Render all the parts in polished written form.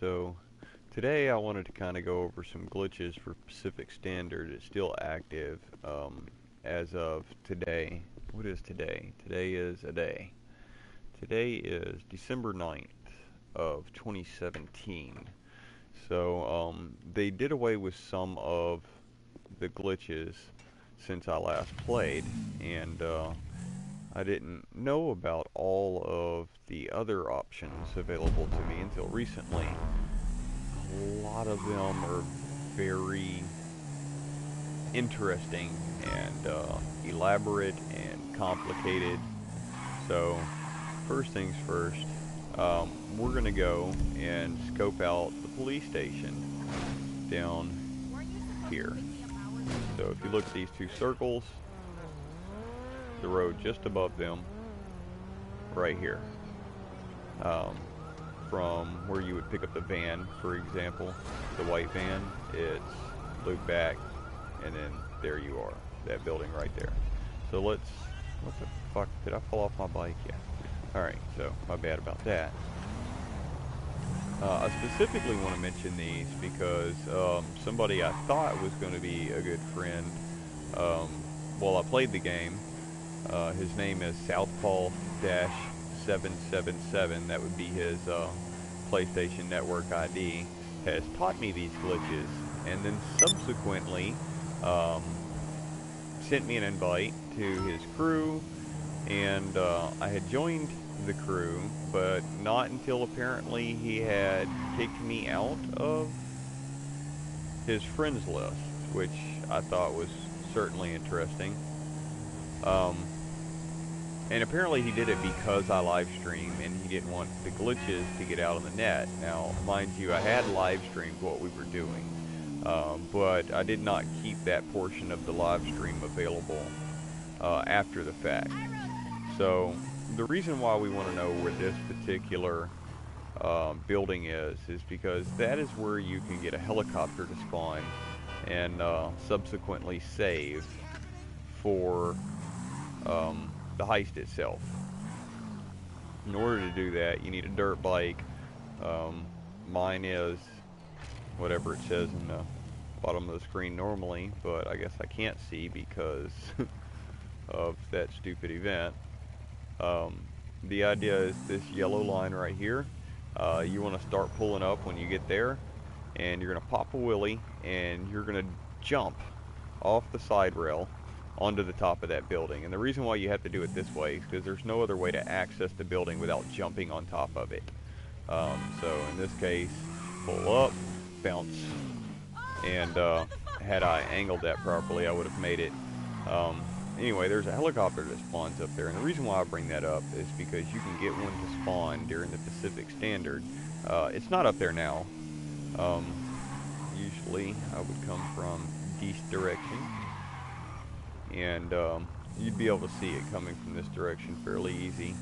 So today I wanted to kind of go over some glitches for Pacific Standard. It's still active as of today. What is today? Today is a day. Today is December 9th of 2017. So they did away with some of the glitches since I last played, and I didn't know about all of the other options available to me until recently. A lot of them are very interesting and elaborate and complicated. So, first things first, we're going to go and scope out the police station down here. So, if you look at these two circles, the road just above them, right here. From where you would pick up the van, for example, the white van, it's loop back, and then there you are, that building right there. So what the fuck, did I fall off my bike? Yeah. Alright, so my bad about that. I specifically want to mention these because somebody I thought was going to be a good friend while I played the game, his name is Southpaw-777, that would be his PlayStation Network ID, has taught me these glitches, and then subsequently sent me an invite to his crew, and I had joined the crew, but not until apparently he had kicked me out of his friends list, which I thought was certainly interesting. And apparently he did it because I live stream and he didn't want the glitches to get out on the net. Now, mind you, I had live streamed what we were doing, but I did not keep that portion of the live stream available after the fact. So the reason why we want to know where this particular building is because that is where you can get a helicopter to spawn and subsequently save for the heist itself. In order to do that, you need a dirt bike. Mine is whatever it says in the bottom of the screen normally, but I guess I can't see because of that stupid event. The idea is this yellow line right here. You want to start pulling up when you get there, and you're going to pop a wheelie, and you're going to jump off the side rail onto the top of that building. And the reason why you have to do it this way is because there's no other way to access the building without jumping on top of it. So in this case, pull up, bounce, and had I angled that properly, I would have made it. Anyway, there's a helicopter that spawns up there, and the reason why I bring that up is because you can get one to spawn during the Pacific Standard. It's not up there now. Usually I would come from east direction, and you'd be able to see it coming from this direction fairly easy.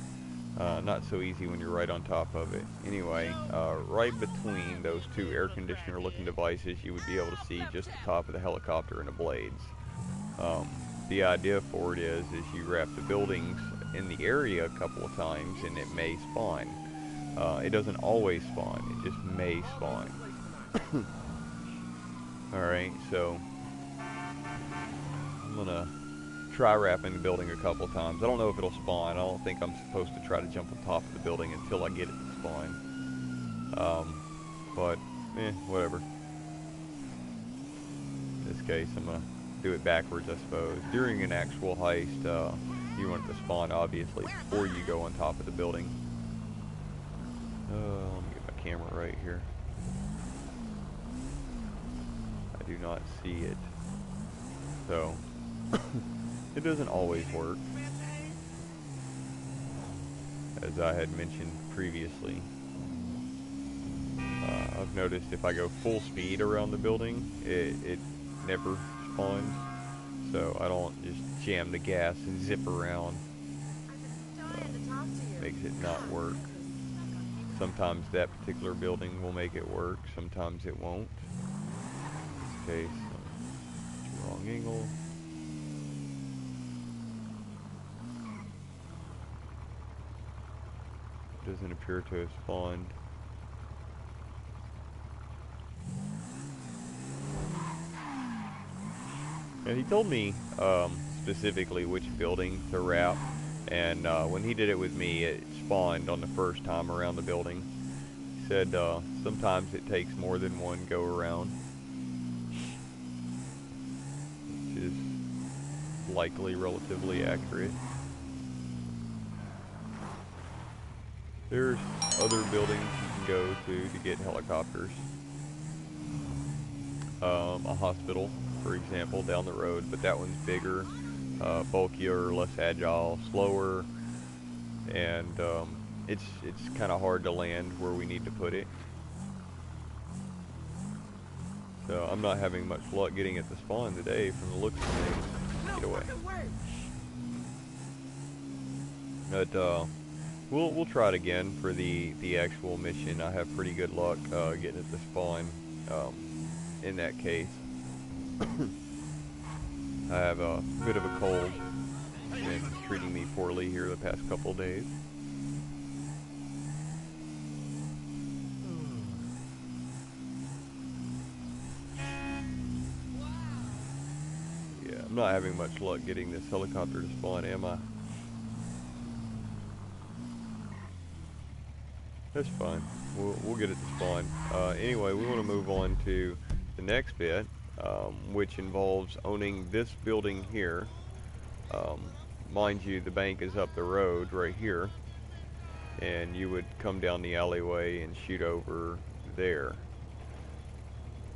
Not so easy when you're right on top of it. Anyway, right between those two air conditioner looking devices, you would be able to see just the top of the helicopter and the blades. The idea for it is you wrap the buildings in the area a couple of times and it may spawn. It doesn't always spawn, it just may spawn. Alright, so I'm gonna try wrapping the building a couple of times. I don't know if it'll spawn. I don't think I'm supposed to try to jump on top of the building until I get it to spawn. But, whatever. In this case, I'm gonna do it backwards, I suppose. During an actual heist, you want it to spawn, obviously, before you go on top of the building. Let me get my camera right here. I do not see it. So, it doesn't always work, as I had mentioned previously. I've noticed if I go full speed around the building, it never spawns, so I don't just jam the gas and zip around. Makes it not work. Sometimes that particular building will make it work, sometimes it won't. In this case, wrong angle. Doesn't appear to have spawned. And he told me specifically which building to wrap, and when he did it with me, it spawned on the first time around the building. He said sometimes it takes more than one go around, which is likely relatively accurate. There's other buildings you can go to get helicopters. A hospital, for example, down the road, but that one's bigger, bulkier, less agile, slower, and it's kind of hard to land where we need to put it. So I'm not having much luck getting it to spawn today from the looks of things. Get away. But we'll try it again for the actual mission. I have pretty good luck getting it to spawn in that case. I have a bit of a cold. It's been treating me poorly here the past couple days. Yeah, I'm not having much luck getting this helicopter to spawn, am I? That's fine. We'll get it to spawn. Anyway, we want to move on to the next bit, which involves owning this building here. Mind you, the bank is up the road right here, and you would come down the alleyway and shoot over there.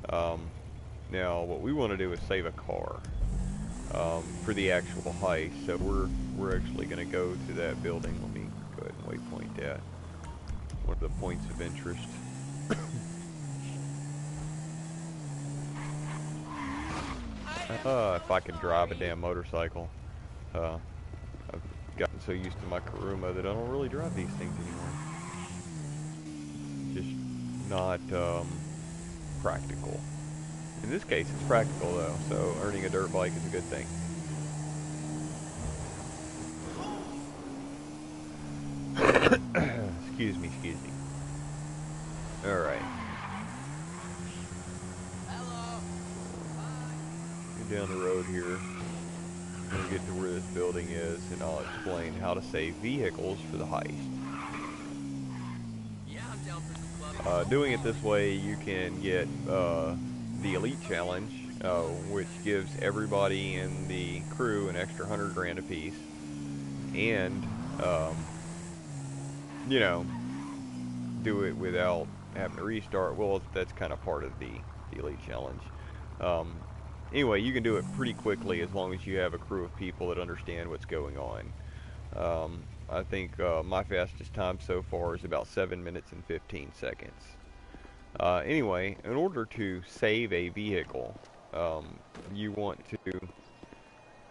Now, what we want to do is save a car for the actual heist. So we're actually going to go to that building. Let me go ahead and waypoint that. One of the points of interest. If I could drive a damn motorcycle. I've gotten so used to my Kuruma that I don't really drive these things anymore. Just not practical. In this case, it's practical though, so earning a dirt bike is a good thing. Excuse me. Alright. Down the road here. I'm gonna get to where this building is, and I'll explain how to save vehicles for the heist. Doing it this way, you can get the Elite Challenge, which gives everybody in the crew an extra 100 grand apiece, and you know, do it without having to restart. Well, that's kind of part of the Elite Challenge. Anyway, you can do it pretty quickly as long as you have a crew of people that understand what's going on. I think my fastest time so far is about 7 minutes and 15 seconds. Anyway, in order to save a vehicle, you want to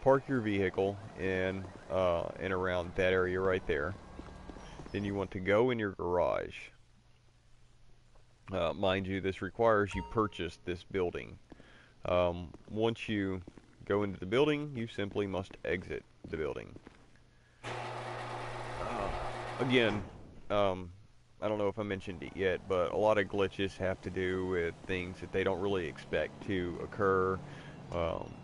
park your vehicle in and around that area right there. Then you want to go in your garage. Mind you, this requires you purchase this building. Once you go into the building, you simply must exit the building. Again, I don't know if I mentioned it yet, but a lot of glitches have to do with things that they don't really expect to occur.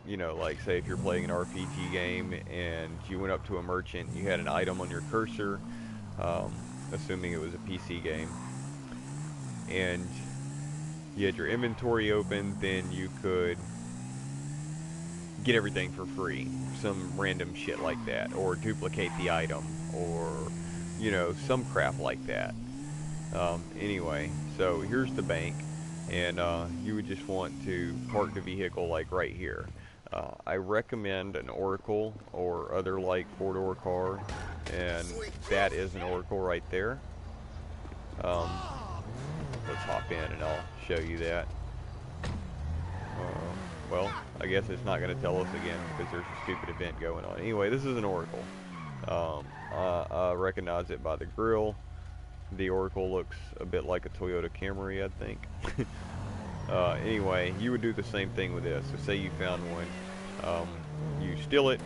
You know, like say if you're playing an RPG game and you went up to a merchant, you had an item on your cursor, assuming it was a PC game, and you had your inventory open, then you could get everything for free. Some random shit like that, or duplicate the item, or, you know, some crap like that. Anyway, so here's the bank, and you would just want to park the vehicle like right here. I recommend an Oracle or other like four-door car, and that is an Oracle right there. Let's hop in and I'll show you that. Well, I guess it's not going to tell us again because there's a stupid event going on. Anyway, this is an Oracle. I recognize it by the grille. The Oracle looks a bit like a Toyota Camry, I think. Anyway, you would do the same thing with this. So say you found one, you steal it,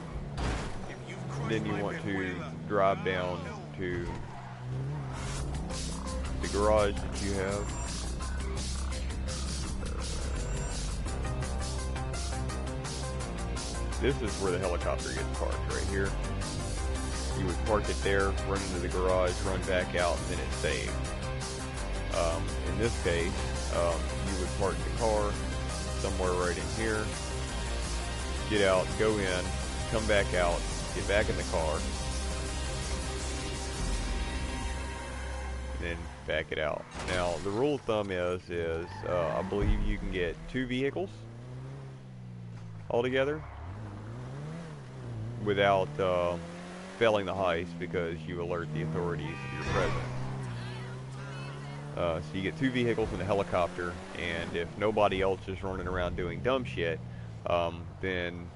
then you want to drive down to the garage that you have. this is where the helicopter gets parked, right here. You would park it there, run into the garage, run back out, and then it's saved. In this case, you would park the car somewhere right in here, get out, go in, come back out, get back in the car, and then back it out. Now, the rule of thumb is I believe you can get 2 vehicles altogether without failing the heist, because you alert the authorities of your presence. So you get 2 vehicles and a helicopter, and if nobody else is running around doing dumb shit, then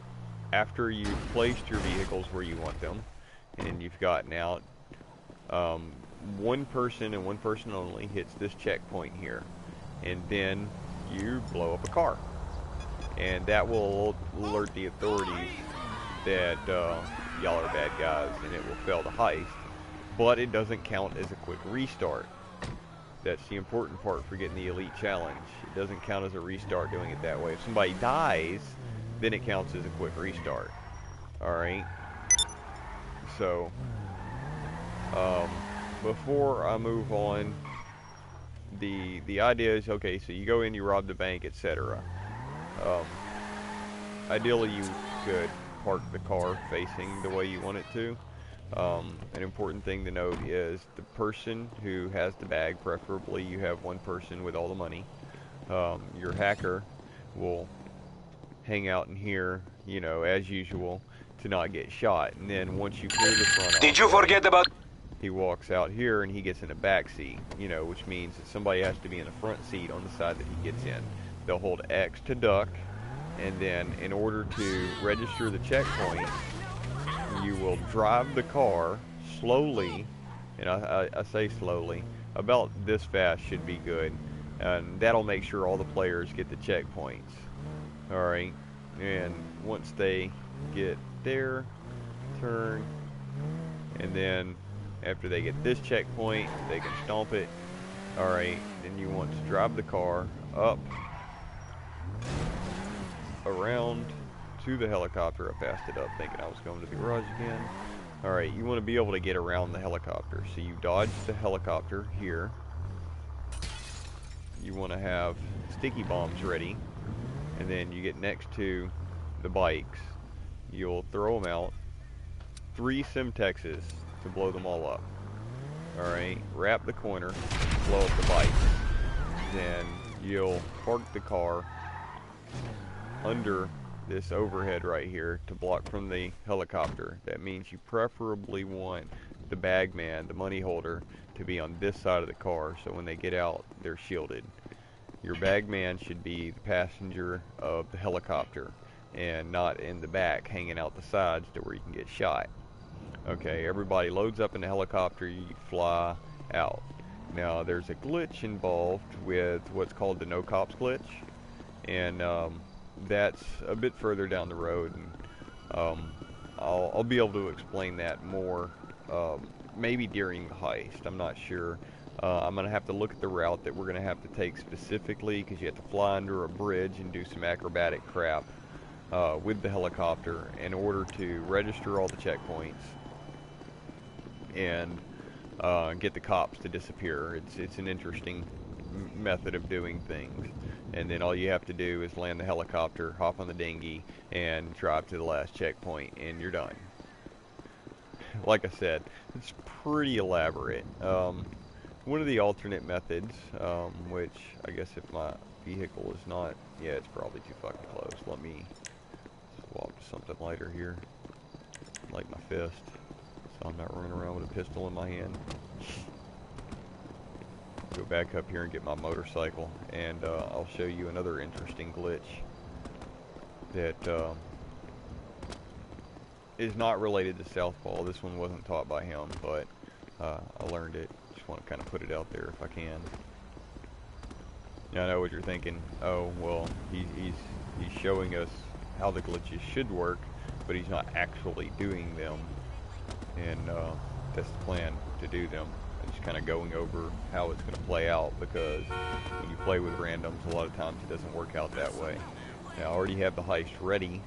after you've placed your vehicles where you want them, and you've gotten out, one person and one person only hits this checkpoint here, and then you blow up a car, and that will alert the authorities that y'all are bad guys, and it will fail the heist, but it doesn't count as a quick restart. That's the important part for getting the elite challenge. It doesn't count as a restart doing it that way. If somebody dies, then it counts as a quick restart. Alright? So, before I move on, the idea is, okay, so you go in, you rob the bank, etc. Ideally, you could park the car facing the way you want it to. An important thing to note is the person who has the bag, preferably you have one person with all the money. Your hacker will hang out in here, you know, as usual, to not get shot. And then once you clear the front, did you forget about? He walks out here and he gets in the back seat, you know, which means that somebody has to be in the front seat on the side that he gets in. They'll hold X to duck, and then in order to register the checkpoint, you will drive the car slowly, and I say slowly, about this fast should be good, and that'll make sure all the players get the checkpoints. Alright, and once they get there, turn, and then after they get this checkpoint, they can stomp it. Alright, then you want to drive the car up, around to the helicopter. I passed it up thinking I was going to the garage again. Alright, you want to be able to get around the helicopter. So you dodge the helicopter here. You want to have sticky bombs ready. And then you get next to the bikes. You'll throw them out. 3 Simtexes to blow them all up. Alright, wrap the corner, blow up the bikes. Then you'll park the car under this overhead right here to block from the helicopter. That means you preferably want the bag man, the money holder, to be on this side of the car, so when they get out, they're shielded. Your bag man should be the passenger of the helicopter and not in the back hanging out the sides to where you can get shot. Okay, everybody loads up in the helicopter, you fly out. Now there's a glitch involved with what's called the no cops glitch, and that's a bit further down the road, and I'll be able to explain that more maybe during the heist. I'm not sure. I'm going to have to look at the route that we're going to have to take specifically, because you have to fly under a bridge and do some acrobatic crap with the helicopter in order to register all the checkpoints and get the cops to disappear. It's an interesting method of doing things. And then all you have to do is land the helicopter, hop on the dinghy, and drive to the last checkpoint, and you're done. Like I said, it's pretty elaborate. One of the alternate methods, which I guess if my vehicle is not, yeah, it's probably too fucking close. Let me swap to something lighter here, like my fist, so I'm not running around with a pistol in my hand. Go back up here and get my motorcycle, and I'll show you another interesting glitch that is not related to Southpaw. This one wasn't taught by him, but I learned it. Just want to kind of put it out there if I can. Now I know what you're thinking. Oh, well, he's showing us how the glitches should work, but he's not actually doing them, and that's the plan, to do them. Just kind of going over how it's going to play out, because when you play with randoms, a lot of times it doesn't work out that way. Now I already have the heist ready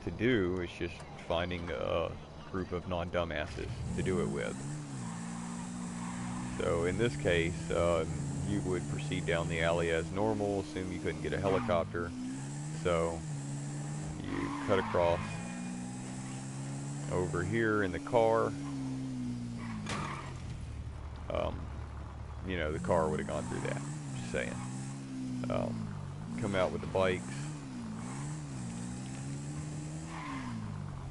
to do. It's just finding a group of non-dumbasses to do it with. So in this case, you would proceed down the alley as normal, assume you couldn't get a helicopter. So you cut across over here in the car. You know, the car would have gone through that, just saying. Come out with the bikes.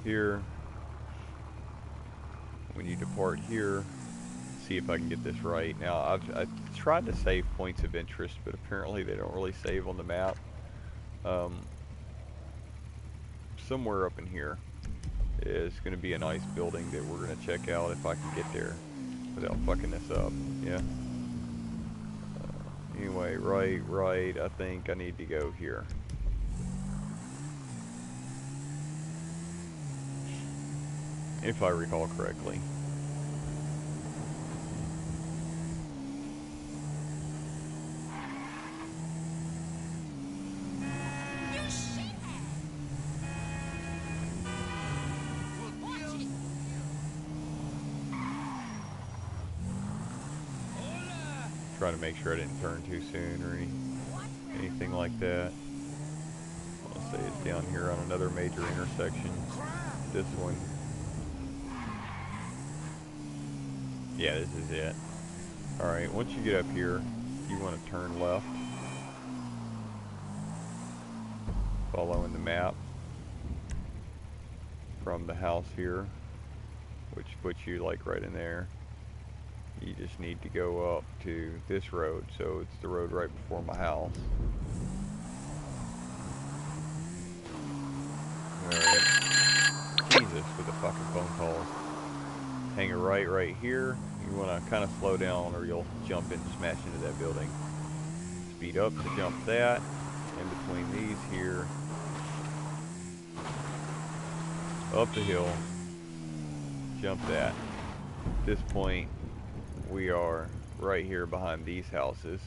Here. When you depart here, see if I can get this right. Now, I've tried to save points of interest, but apparently they don't really save on the map. Somewhere up in here is going to be a nice building that we're going to check out if I can get there without fucking this up. Yeah. Anyway, right, I think I need to go here. If I recall correctly. Trying to make sure I didn't turn too soon or anything like that. I'll say it's down here on another major intersection. This one. Yeah, this is it. Alright, once you get up here, you want to turn left. Following the map from the house here, which puts you like right in there. You just need to go up to this road, so it's the road right before my house. Alright. Jesus, with the fucking phone calls. Hang a right here. You want to kind of slow down or you'll jump and smash into that building. Speed up to jump that. In between these here. Up the hill. Jump that. At this point, we are right here behind these houses.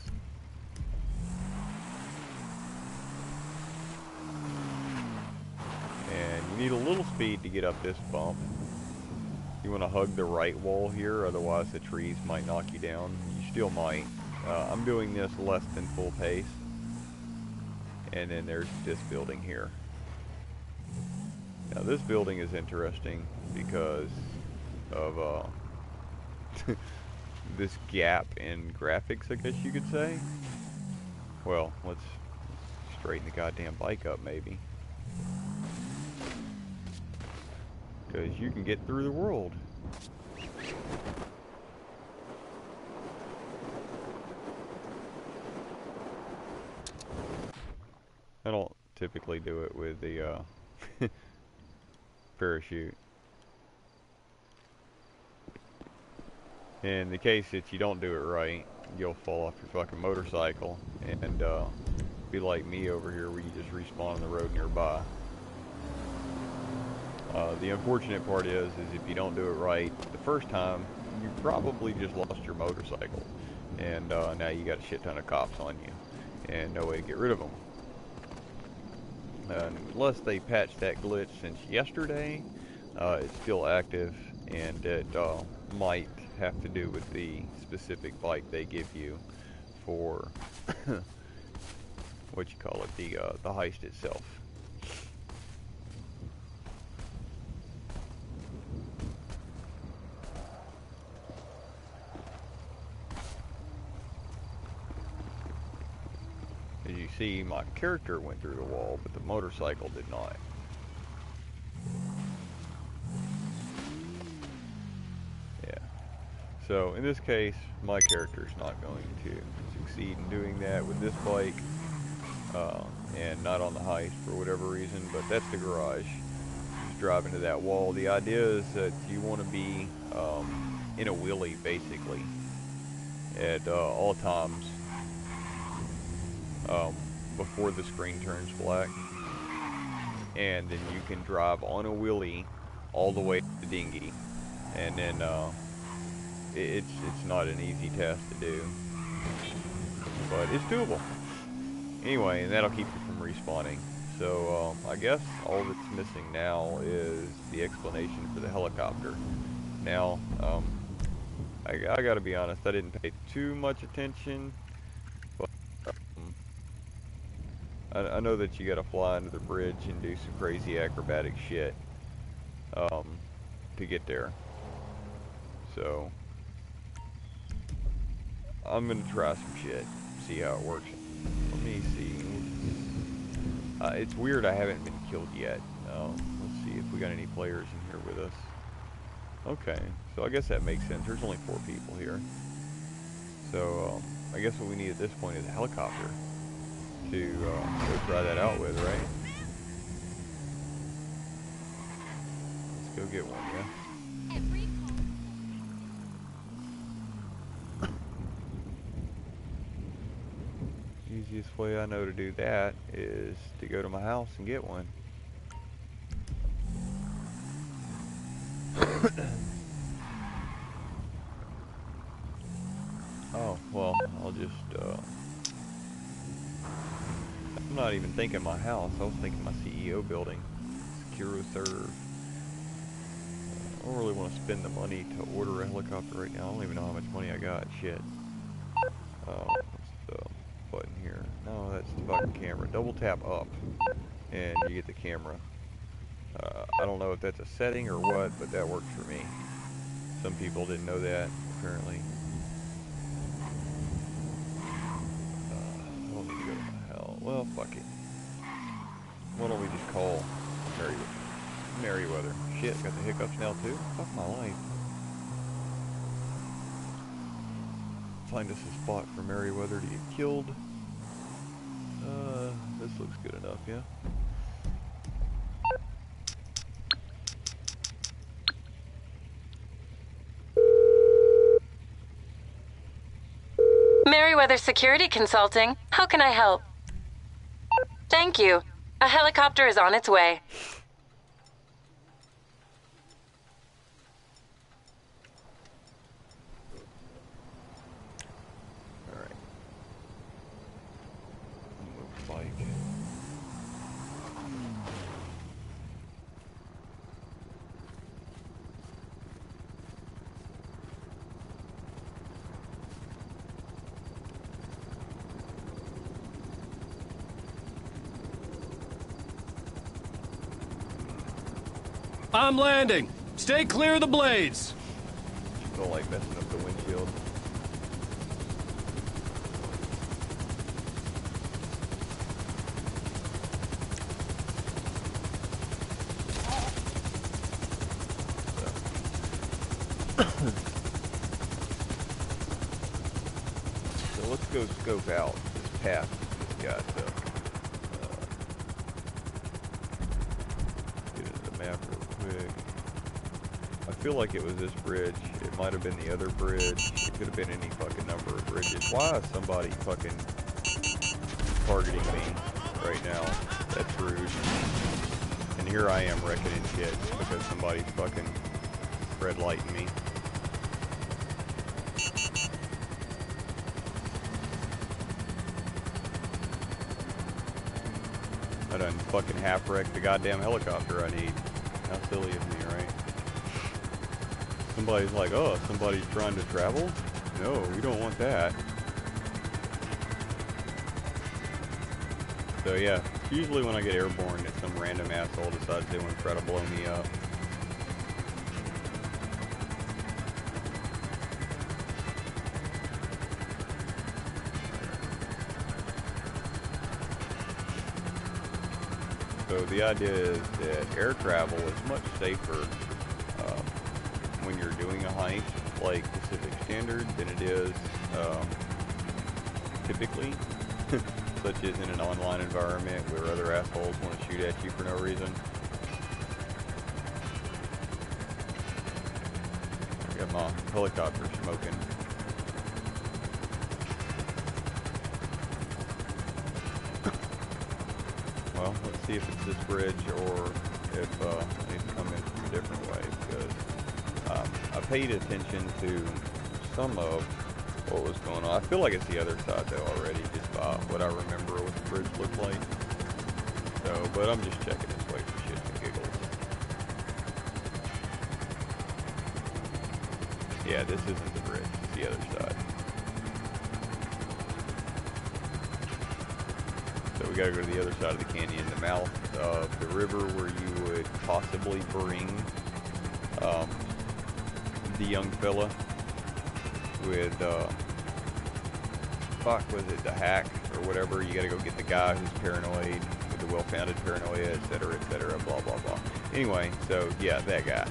And you need a little speed to get up this bump. You want to hug the right wall here, otherwise the trees might knock you down. You still might. I'm doing this less than full pace. And then there's this building here. Now this building is interesting because of this gap in graphics, I guess you could say. Well, let's straighten the goddamn bike up maybe. Because you can get through the world. I don't typically do it with the parachute. In the case that you don't do it right, you'll fall off your fucking motorcycle and be like me over here where you just respawn on the road nearby. The unfortunate part is if you don't do it right the first time, you probably just lost your motorcycle. And now you got a shit ton of cops on you and no way to get rid of them. Unless they patched that glitch since yesterday, it's still active, and it might have to do with the specific bike they give you for what you call it, the heist itself. As you see, my character went through the wall, but the motorcycle did not. Yeah. So, in this case, my character is not going to succeed in doing that with this bike, and not on the heist for whatever reason, but that's the garage. Just drive into that wall. The idea is that you want to be in a wheelie, basically, at all times. Before the screen turns black, and then you can drive on a wheelie all the way to the dinghy, and then it's not an easy task to do, but it's doable anyway, and that'll keep you from respawning. So, I guess all that's missing now is the explanation for the helicopter. Now, I gotta be honest, I didn't pay too much attention, but um, I know that you gotta fly under the bridge and do some crazy acrobatic shit um, to get there. So, I'm gonna try some shit, see how it works. Let me see. It's weird I haven't been killed yet. Let's see if we got any players in here with us. Okay, so I guess that makes sense. There's only 4 people here. So, I guess what we need at this point is a helicopter to go try that out with, right? Let's go get one, yeah? Easiest way I know to do that is to go to my house and get one. Oh, well, I'll just, I'm not even thinking my house, I was thinking my CEO building. Secure Serve. I don't really want to spend the money to order a helicopter right now. I don't even know how much money I got. Shit. What's the button here? No, that's the fucking camera. Double tap up, and you get the camera. I don't know if that's a setting or what, but that works for me. Some people didn't know that, apparently. I don't need to go to my hell. Well, fuck it. Why don't we just call Merriweather? Shit, got the hiccups now too? Fuck my life. Find us a spot for Merriweather to get killed. This looks good enough, yeah? Merriweather Security Consulting. How can I help? Thank you. A helicopter is on its way. Alright. Move the bike. I'm landing. Stay clear of the blades. Don't like messing up the windshield. So let's go scope out this path it's got. Get into the map real quick. I feel like it was this bridge. It might have been the other bridge. It could have been any fucking number of bridges. Why is somebody fucking targeting me right now? That's rude. And here I am wrecking in shit because somebody's fucking red lighting me. I done fucking half wrecked the goddamn helicopter I need. How silly of me, right? Somebody's like, oh, somebody's trying to travel? No, we don't want that. So yeah, usually when I get airborne, it's some random asshole decides they want to try to blow me up. So the idea is that air travel is much safer when you're doing a heist like Pacific Standard than it is typically, such as in an online environment where other assholes want to shoot at you for no reason. I got my helicopter smoking. Well, let's see if it's this bridge or if I need to come in from a different way, because I paid attention to some of what was going on. I feel like it's the other side though already, just by what I remember what the bridge looked like. So, but I'm just checking this way for shits and giggles. Yeah, this isn't the bridge. It's the other side. So we gotta go to the other side of the canyon, the mouth of the river where you would possibly bring the young fella with, fuck, was it the hack or whatever? You gotta go get the guy who's paranoid with the well-founded paranoia, etc., blah, blah, blah. Anyway, so yeah, that guy.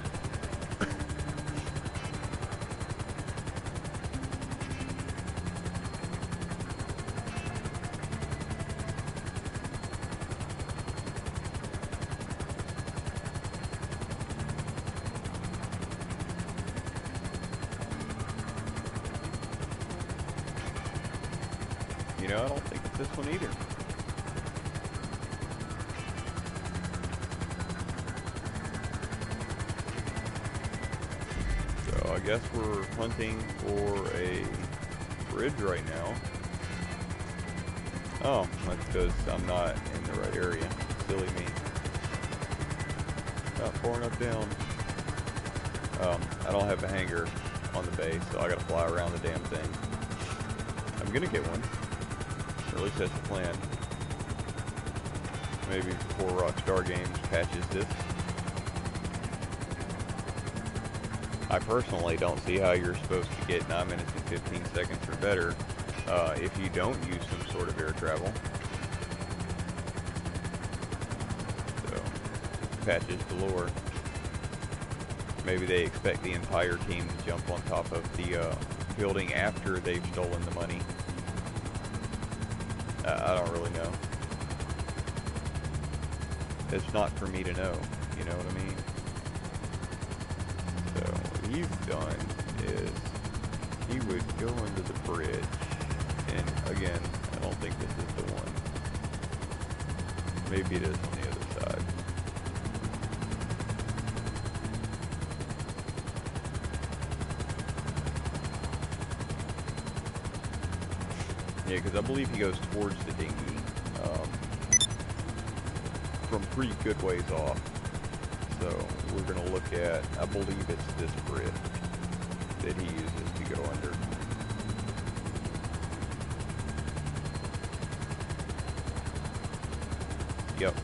You know, I don't think it's this one either. So I guess we're hunting for a bridge right now. Oh, that's because I'm not in the right area. Silly me. Not far enough down. I don't have a hangar on the base, so I gotta fly around the damn thing. I'm gonna get one. Or at least that's the plan. Maybe before Rockstar Games patches this. I personally don't see how you're supposed to get 9 minutes and 15 seconds or better if you don't use some sort of air travel. So, patches galore. Maybe they expect the entire team to jump on top of the building after they've stolen the money. I don't really know. It's not for me to know, you know what I mean? So, what he's done is, he would go under the bridge, and again, I don't think this is the one. Maybe it is on the other side. Yeah, because I believe he goes towards the dinghy from pretty good ways off. So we're going to look at, I believe it's this bridge that he uses to go under. Yep,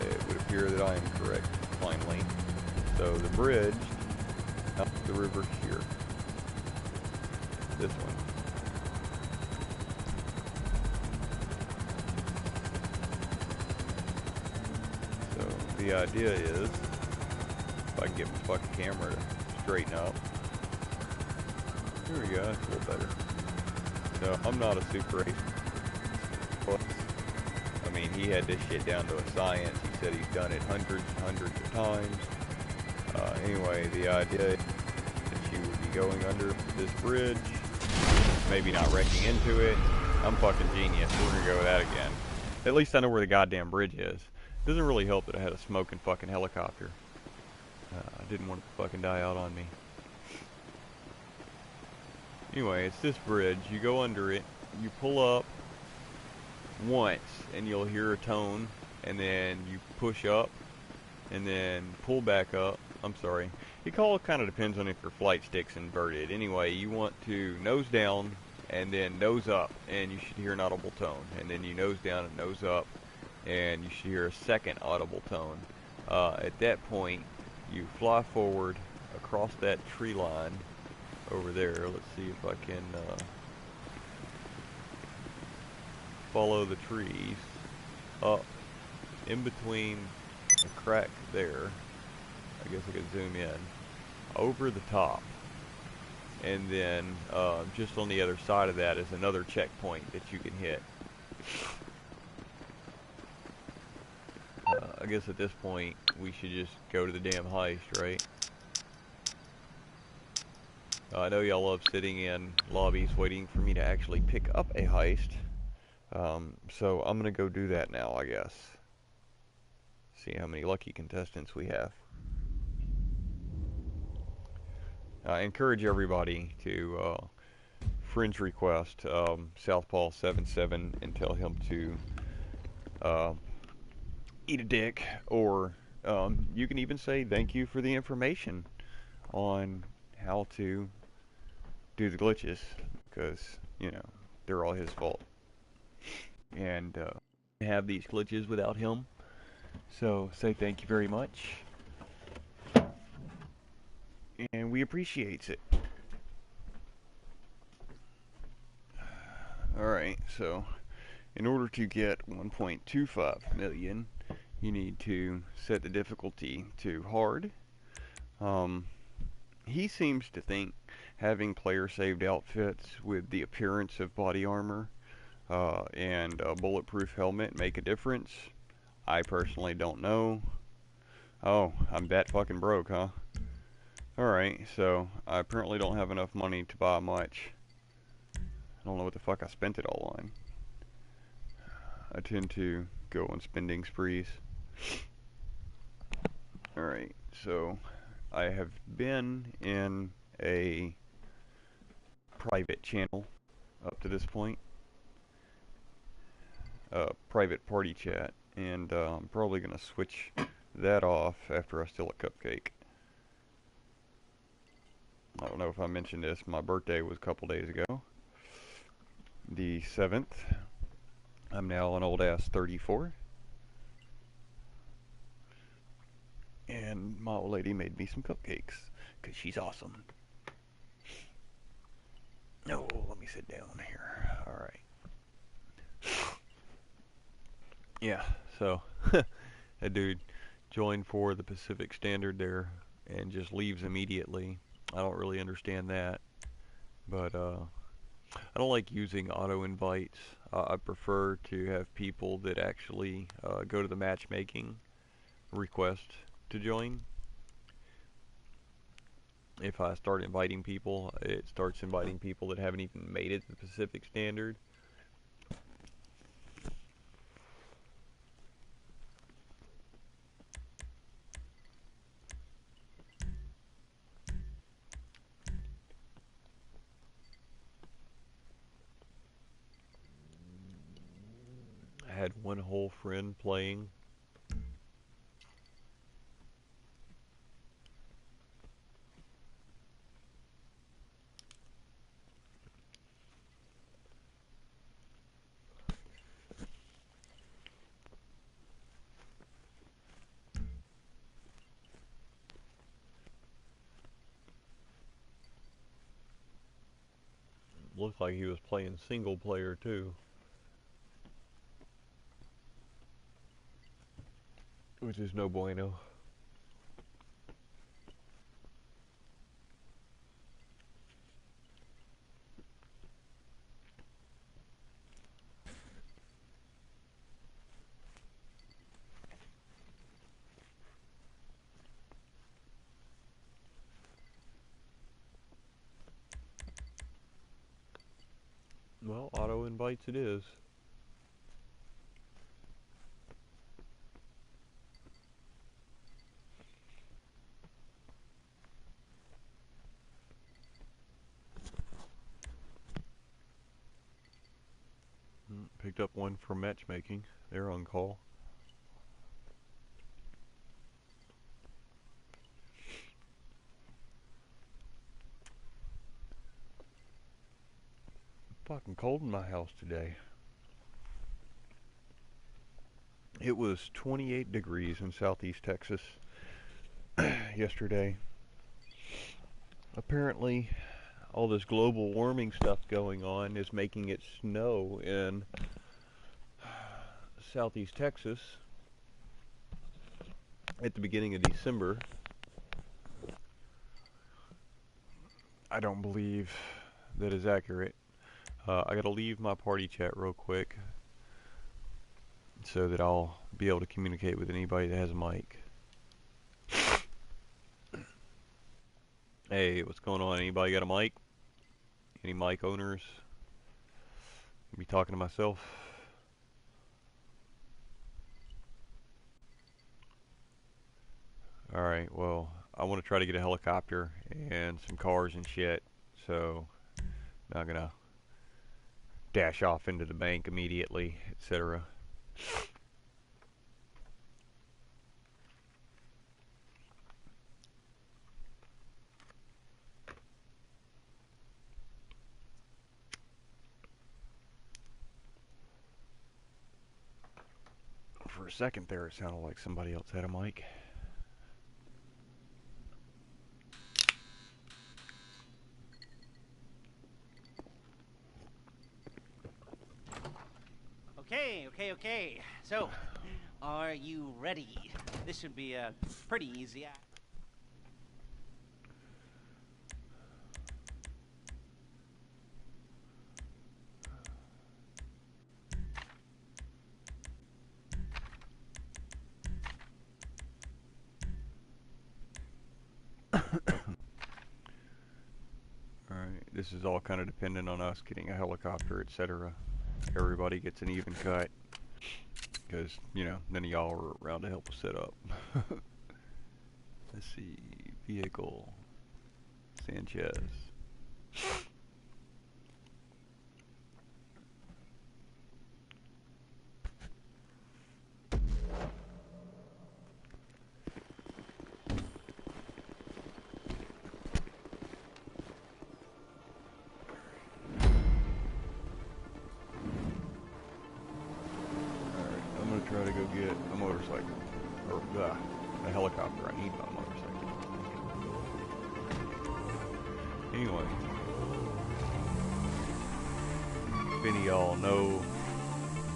it would appear that I am correct, finally. So the bridge up the river here. This one. The idea is, if I can get my fucking camera to straighten up. Here we go, that's a little better. So, I'm not a super ace. I mean, he had this shit down to a science. He said he's done it hundreds and hundreds of times. Anyway, the idea is that you would be going under this bridge, maybe not wrecking into it. I'm fucking genius. We're gonna go with that again. At least I know where the goddamn bridge is. Doesn't really help that I had a smoking fucking helicopter. I didn't want it to fucking die out on me. Anyway, it's this bridge. You go under it. You pull up once, and you'll hear a tone. And then you push up, and then pull back up. I'm sorry. It kind of depends on if your flight stick's inverted. Anyway, you want to nose down, and then nose up, and you should hear an audible tone. And then you nose down and nose up, and you should hear a second audible tone. At that point, you fly forward across that tree line over there. Let's see if I can follow the trees up in between a crack there. I guess I could zoom in over the top, and then just on the other side of that is another checkpoint that you can hit. I guess at this point we should just go to the damn heist, right? I know y'all love sitting in lobbies waiting for me to actually pick up a heist. So I'm gonna go do that now, I guess. See how many lucky contestants we have. I encourage everybody to friends request Southpaw77 and tell him to eat a dick, or you can even say thank you for the information on how to do the glitches, because they're all his fault, and have these glitches without him. So say thank you very much, and we appreciates it. All right, so in order to get 1.25 million, you need to set the difficulty to hard. Um, he seems to think having player saved outfits with the appearance of body armor and a bulletproof helmet make a difference. I personally don't know. Oh, I'm that fucking broke, huh? Alright, so I apparently don't have enough money to buy much. I don't know what the fuck I spent it all on. I tend to go on spending sprees. Alright, so I have been in a private channel up to this point. Private party chat, and I'm probably going to switch that off after I steal a cupcake. I don't know if I mentioned this, my birthday was a couple days ago, the 7th. I'm now an old ass 34, and my old lady made me some cupcakes, because she's awesome. No, let me sit down here. Alright. Yeah, so, that dude joined for the Pacific Standard there, and just leaves immediately. I don't really understand that, but I don't like using auto invites. I prefer to have people that actually go to the matchmaking request to join. If I start inviting people, it starts inviting people that haven't even made it to the Pacific Standard. I had one whole friend playing. Looked like he was playing single player too, which is no bueno. Well, auto invites it is. Picked up one from matchmaking. They're on call. Fucking cold in my house today. It was 28 degrees in southeast Texas yesterday. Apparently, all this global warming stuff going on is making it snow in southeast Texas at the beginning of December. I don't believe that is accurate. I gotta leave my party chat real quick so that I'll be able to communicate with anybody that has a mic. Hey, what's going on? Anybody got a mic? Any mic owners? Be talking to myself. Alright, well, I want to try to get a helicopter and some cars and shit, so I'm not gonna dash off into the bank immediately, etc. for a second there, it sounded like somebody else had a mic. Okay. So, are you ready? This should be pretty easy. Alright, this is all kind of dependent on us getting a helicopter, etc. Everybody gets an even cut. Because, you know, none of y'all are around to help us set up. Let's see. Vehicle. Sanchez. Try to go get a motorcycle, or a helicopter. I need my motorcycle. Anyway, if any of y'all know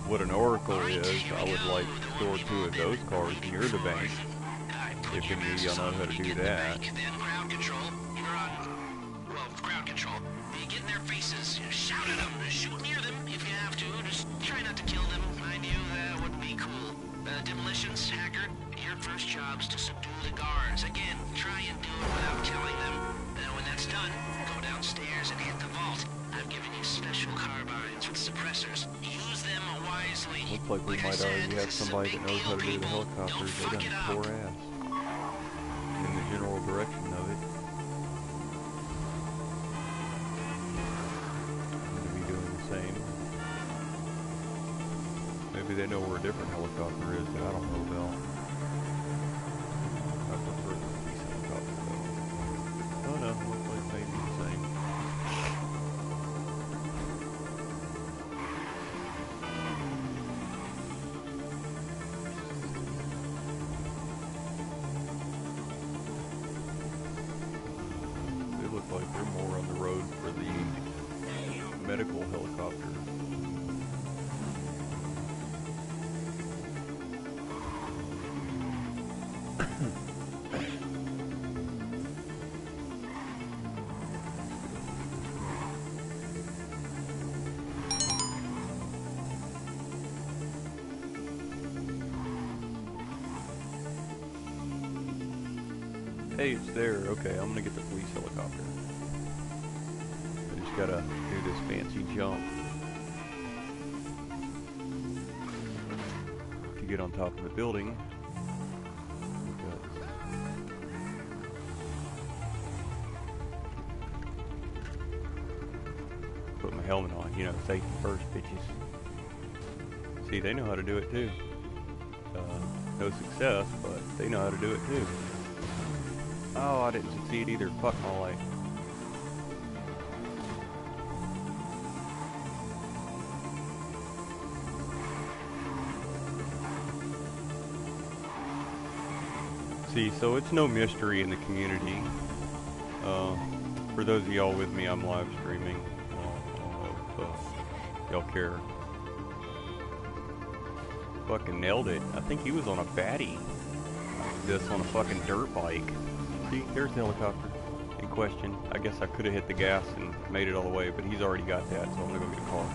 what an Oracle is, I would like to store 2 of those cars near the bank. If any of y'all know how to do that. Then ground control. You're on, well, ground control. You get in their faces, you shout at them, shoot near them if you have to. Just try not to kill them. Mind you, that wouldn't be cool. Demolitions, hacker, your first job's to subdue the guards. Again, try and do it without killing them. Then when that's done, go downstairs and hit the vault. I've given you special carbines with suppressors. Use them wisely. Looks like we might already have somebody that knows how to do the helicopters. They done poor ass in the general direction of it. I'm going to be doing the same. Maybe they know where a different helicopter is that I don't know about. I prefer the police helicopter though. Oh no, looks like maybe the same. They look like they're more on the road for the medical helicopter. Hey, it's there. Okay, I'm gonna get the police helicopter. I just gotta do this fancy jump. To get on top of the building. Put my helmet on, you know, safety first, bitches. See, they know how to do it too. No success, but they know how to do it too. Oh, I didn't succeed either. Fuck my life. See, so it's no mystery in the community. For those of y'all with me, I'm live streaming. I don't know if y'all care. Fucking nailed it. I think he was on a baddie. This on a fucking dirt bike. See, there's the helicopter in question. I guess I could have hit the gas and made it all the way, but he's already got that, so I'm gonna go get a car.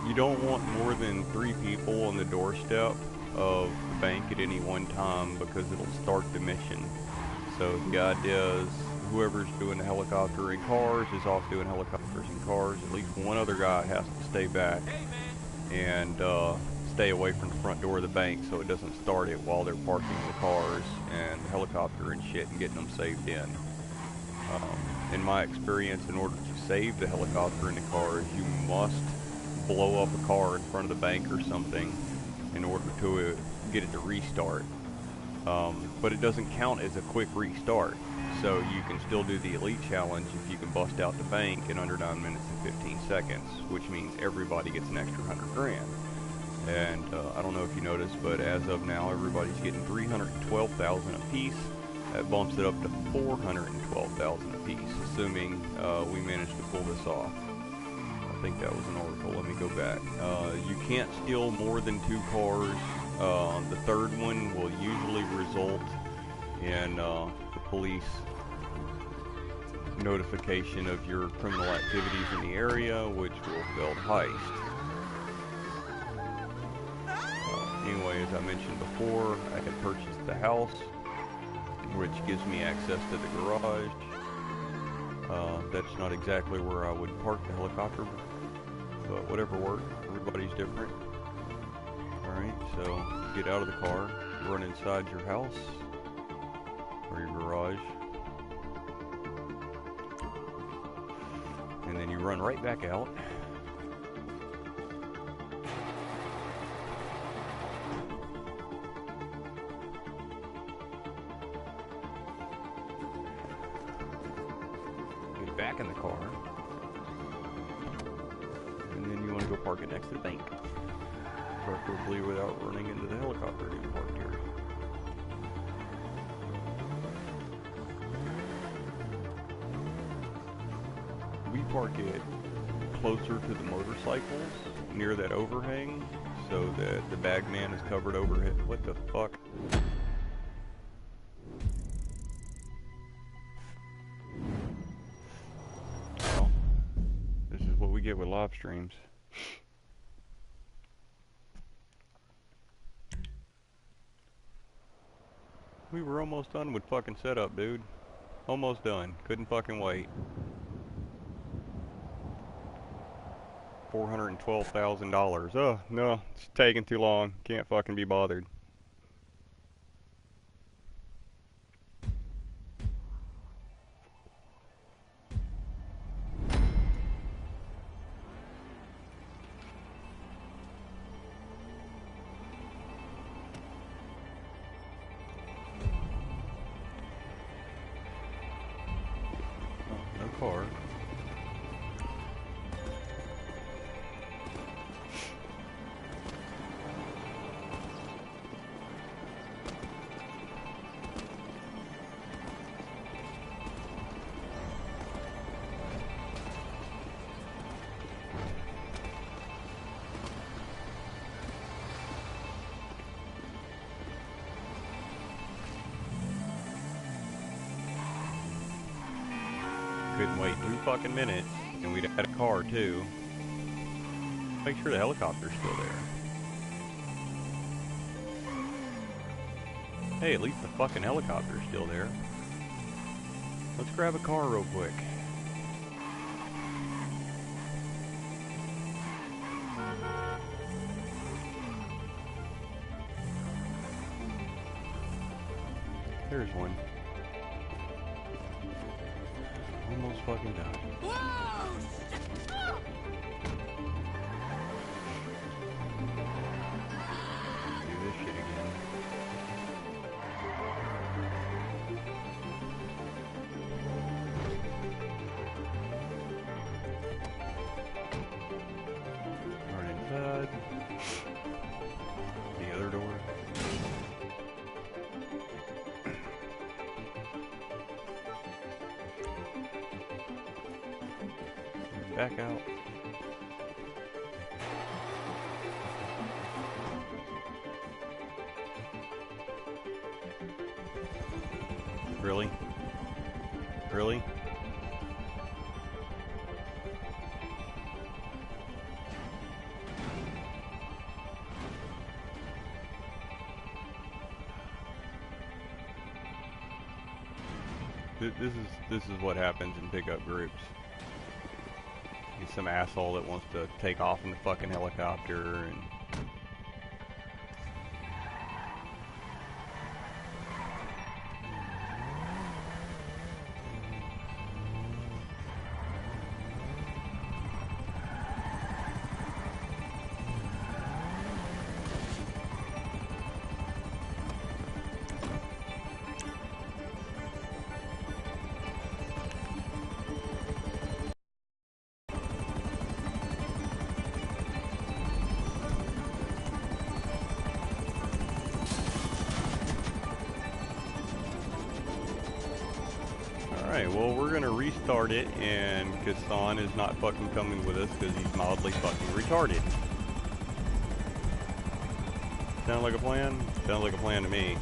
You don't want more than 3 people on the doorstep of the bank at any one time because it'll start the mission. So the idea is whoever's doing the helicopter in cars is off doing helicopters in cars. At least one other guy has to stay back and stay away from the front door of the bank so it doesn't start it while they're parking the cars and the helicopter and shit and getting them saved in. In my experience, in order to save the helicopter and the cars, you must blow up a car in front of the bank or something in order to get it to restart. but it doesn't count as a quick restart. So you can still do the Elite Challenge if you can bust out the bank in under 9 minutes and 15 seconds, which means everybody gets an extra 100 grand. And I don't know if you noticed, but as of now, everybody's getting 312,000 apiece. That bumps it up to 412,000 apiece, assuming we manage to pull this off. I think that was an article. Let me go back. You can't steal more than 2 cars. The third one will usually result in the police notification of your criminal activities in the area, which will build heist. Anyway, as I mentioned before, I had purchased the house, which gives me access to the garage. That's not exactly where I would park the helicopter, but whatever works. Everybody's different. Alright, so get out of the car, run inside your house, or your garage, and then you run right back out. Get back in the car, and then you want to go park it next to the bank, preferably without running into the helicopter being parked here. We park it closer to the motorcycles, near that overhang, so that the bagman is covered overhead. What the fuck? Well, this is what we get with live streams. We were almost done with fucking setup, dude. Almost done. Couldn't fucking wait. $412,000. Oh, no. It's taking too long. Can't fucking be bothered. No car. Couldn't wait 2 fucking minutes, and we'd had a car too. Make sure the helicopter's still there. Hey, at least the fucking helicopter's still there. Let's grab a car real quick. There's one. Almost fucking done. Do this shit again. Run inside. The other door. Back out. Really? Really? This is what happens in pickup groups. Some asshole that wants to take off in the fucking helicopter and well, we're gonna restart it, and Kassan is not fucking coming with us because he's mildly fucking retarded. Sound like a plan? Sounds like a plan to me.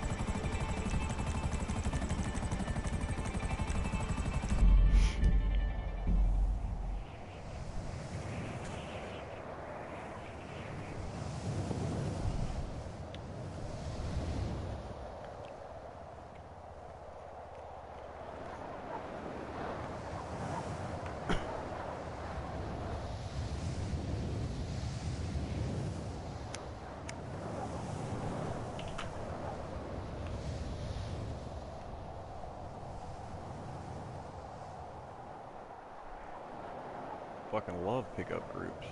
Fucking love pickup groups.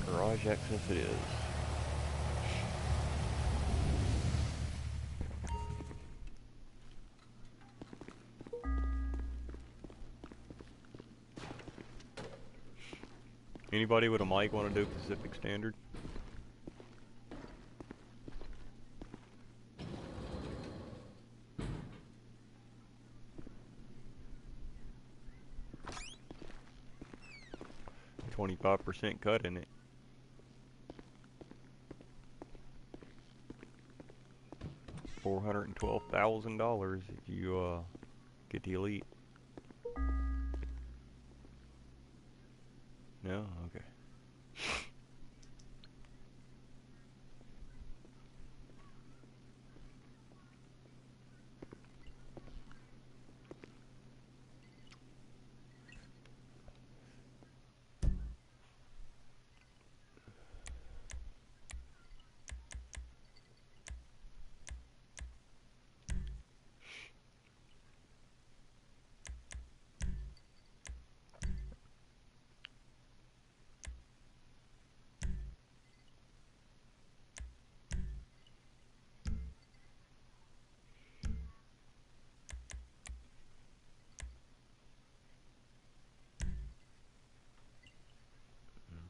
Garage access it is. Anybody with a mic want to do Pacific Standard? %cut in it. $412,000 if you get the elite. No? Okay.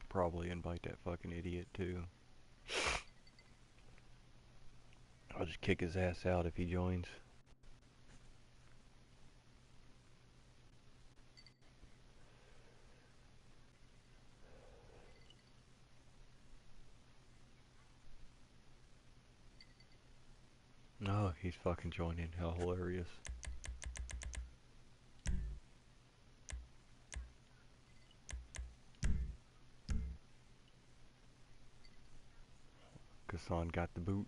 Probably invite that fucking idiot too. I'll just kick his ass out if he joins. No, he's fucking joining. How hilarious. Kassan got the boot.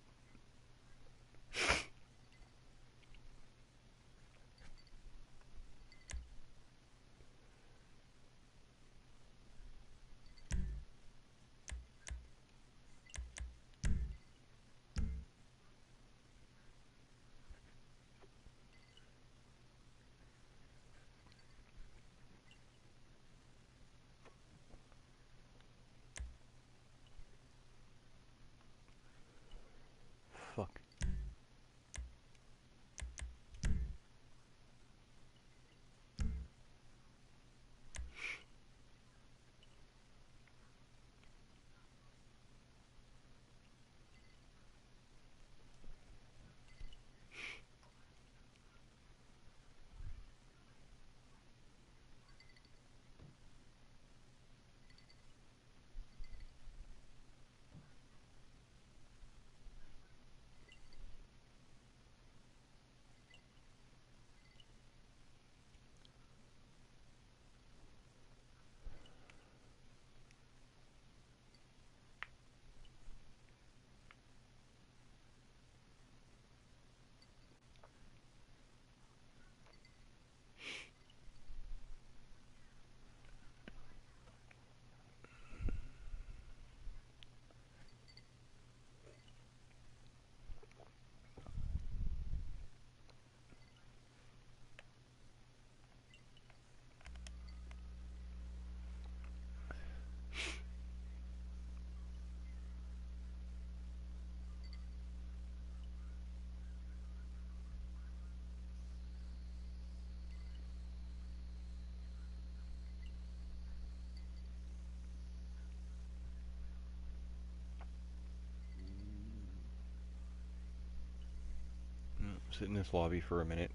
Sit in this lobby for a minute.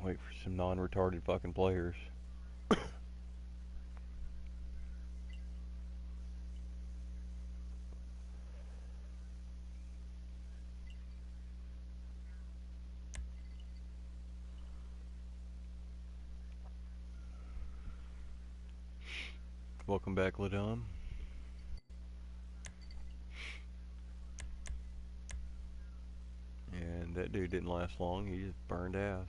Wait for some non-retarded fucking players. Welcome back, Ladon. And that dude didn't last long. He just burned ass.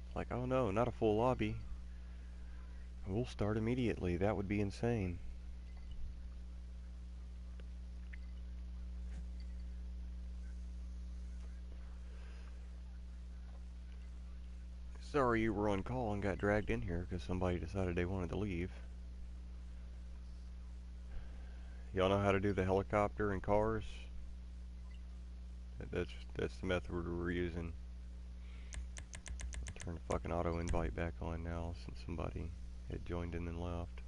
It's like, oh no, not a full lobby. We'll start immediately. That would be insane. Sorry you were on call and got dragged in here because somebody decided they wanted to leave. Y'all know how to do the helicopter and cars? That's the method we're using. Turn the fucking auto invite back on now since somebody had joined in and left.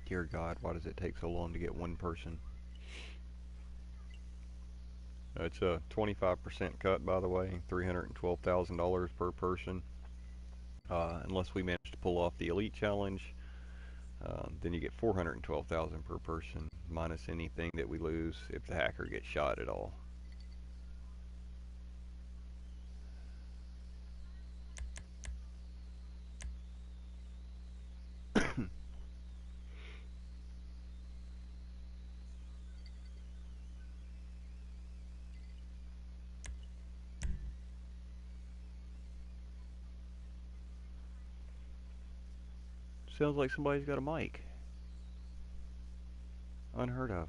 Dear God, why does it take so long to get one person? It's a 25% cut, by the way, $312,000 per person. Unless we manage to pull off the Elite Challenge, then you get $412,000 per person, minus anything that we lose if the hacker gets shot at all. Sounds like somebody's got a mic. Unheard of.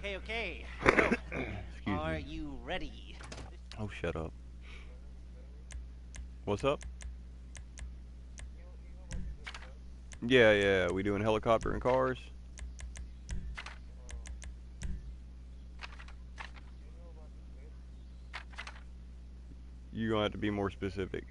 Okay. So, Excuse are me. you ready? Oh, shut up. What's up? Yeah, we doing helicopter and cars? You're gonna have to be more specific.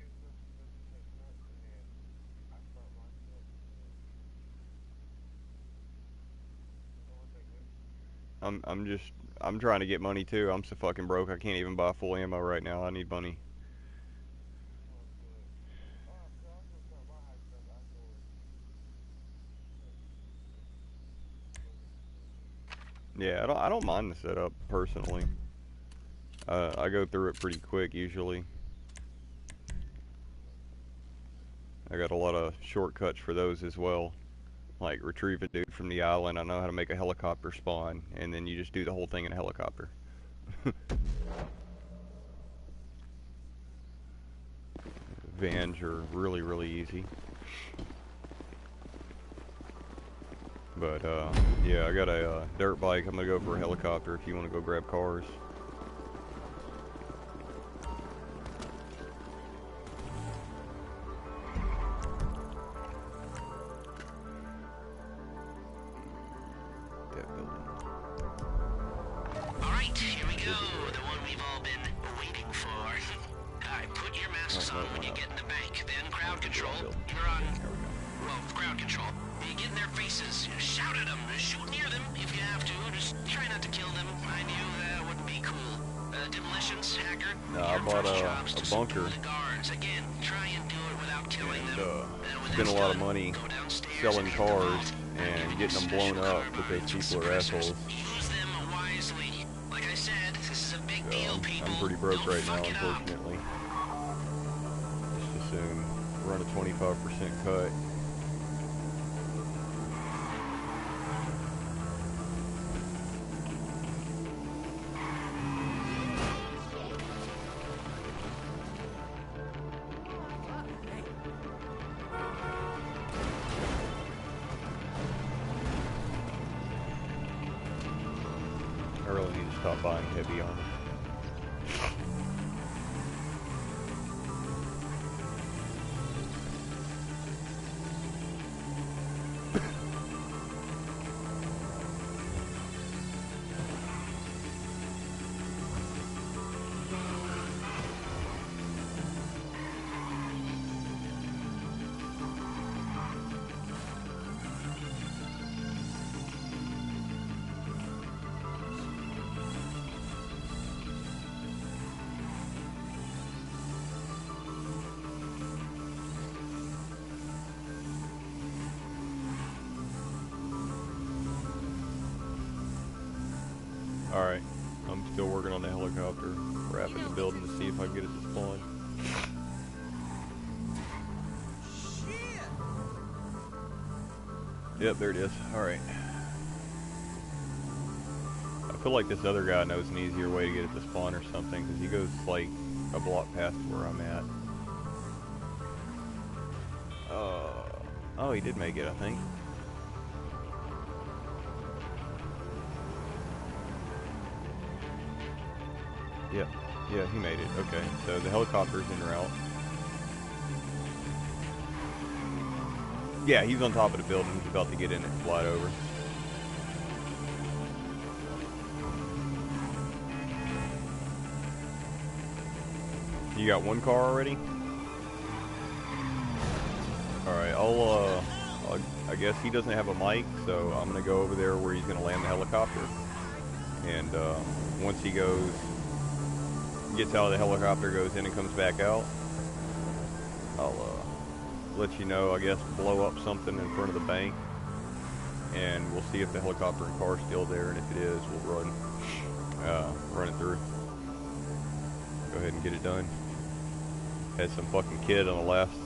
I'm trying to get money too. I'm so fucking broke. I can't even buy full ammo right now. I need money. Yeah, I don't mind the setup personally. I go through it pretty quick usually. I got a lot of shortcuts for those as well. Like retrieve a dude from the island. I know how to make a helicopter spawn, and then you just do the whole thing in a helicopter. Vans are really, really easy. But yeah, I got a dirt bike. I'm gonna go for a helicopter if you want to go grab cars. That building. Alright, here we go. The one we've all been waiting for. Alright, put your masks on when you get in the bank. Then crowd control. You're on, well, crowd control. You get in their faces. Shout at them. Shoot near them if you have to. Just try not to kill them. I knew that wouldn't be cool. Demolitions, hacker. No, I bought a bunker. The guards. Again, try and do it without killing them. Spent a lot of money selling cars and getting them blown up because people are assholes. Use them wisely. Like I said, this is a big deal, people. I'm pretty broke right now, unfortunately. Just assume run a 25% cut. I really need to stop buying heavy armor. Alright, I'm still working on the helicopter, wrapping the building to see if I can get it to spawn. Yep, there it is. Alright. I feel like this other guy knows an easier way to get it to spawn or something, because he goes like a block past where I'm at. Oh, he did make it, I think. Yeah, he made it. Okay, so the helicopter's en route. Yeah, he's on top of the building. He's about to get in and fly over. You got one car already? Alright, I guess he doesn't have a mic, so I'm gonna go over there where he's gonna land the helicopter. And once he gets out of the helicopter, goes in and comes back out, I'll let you know, I guess, blow up something in front of the bank, and we'll see if the helicopter and car is still there, and if it is, we'll run it through. Go ahead and get it done. Had some fucking kid on the last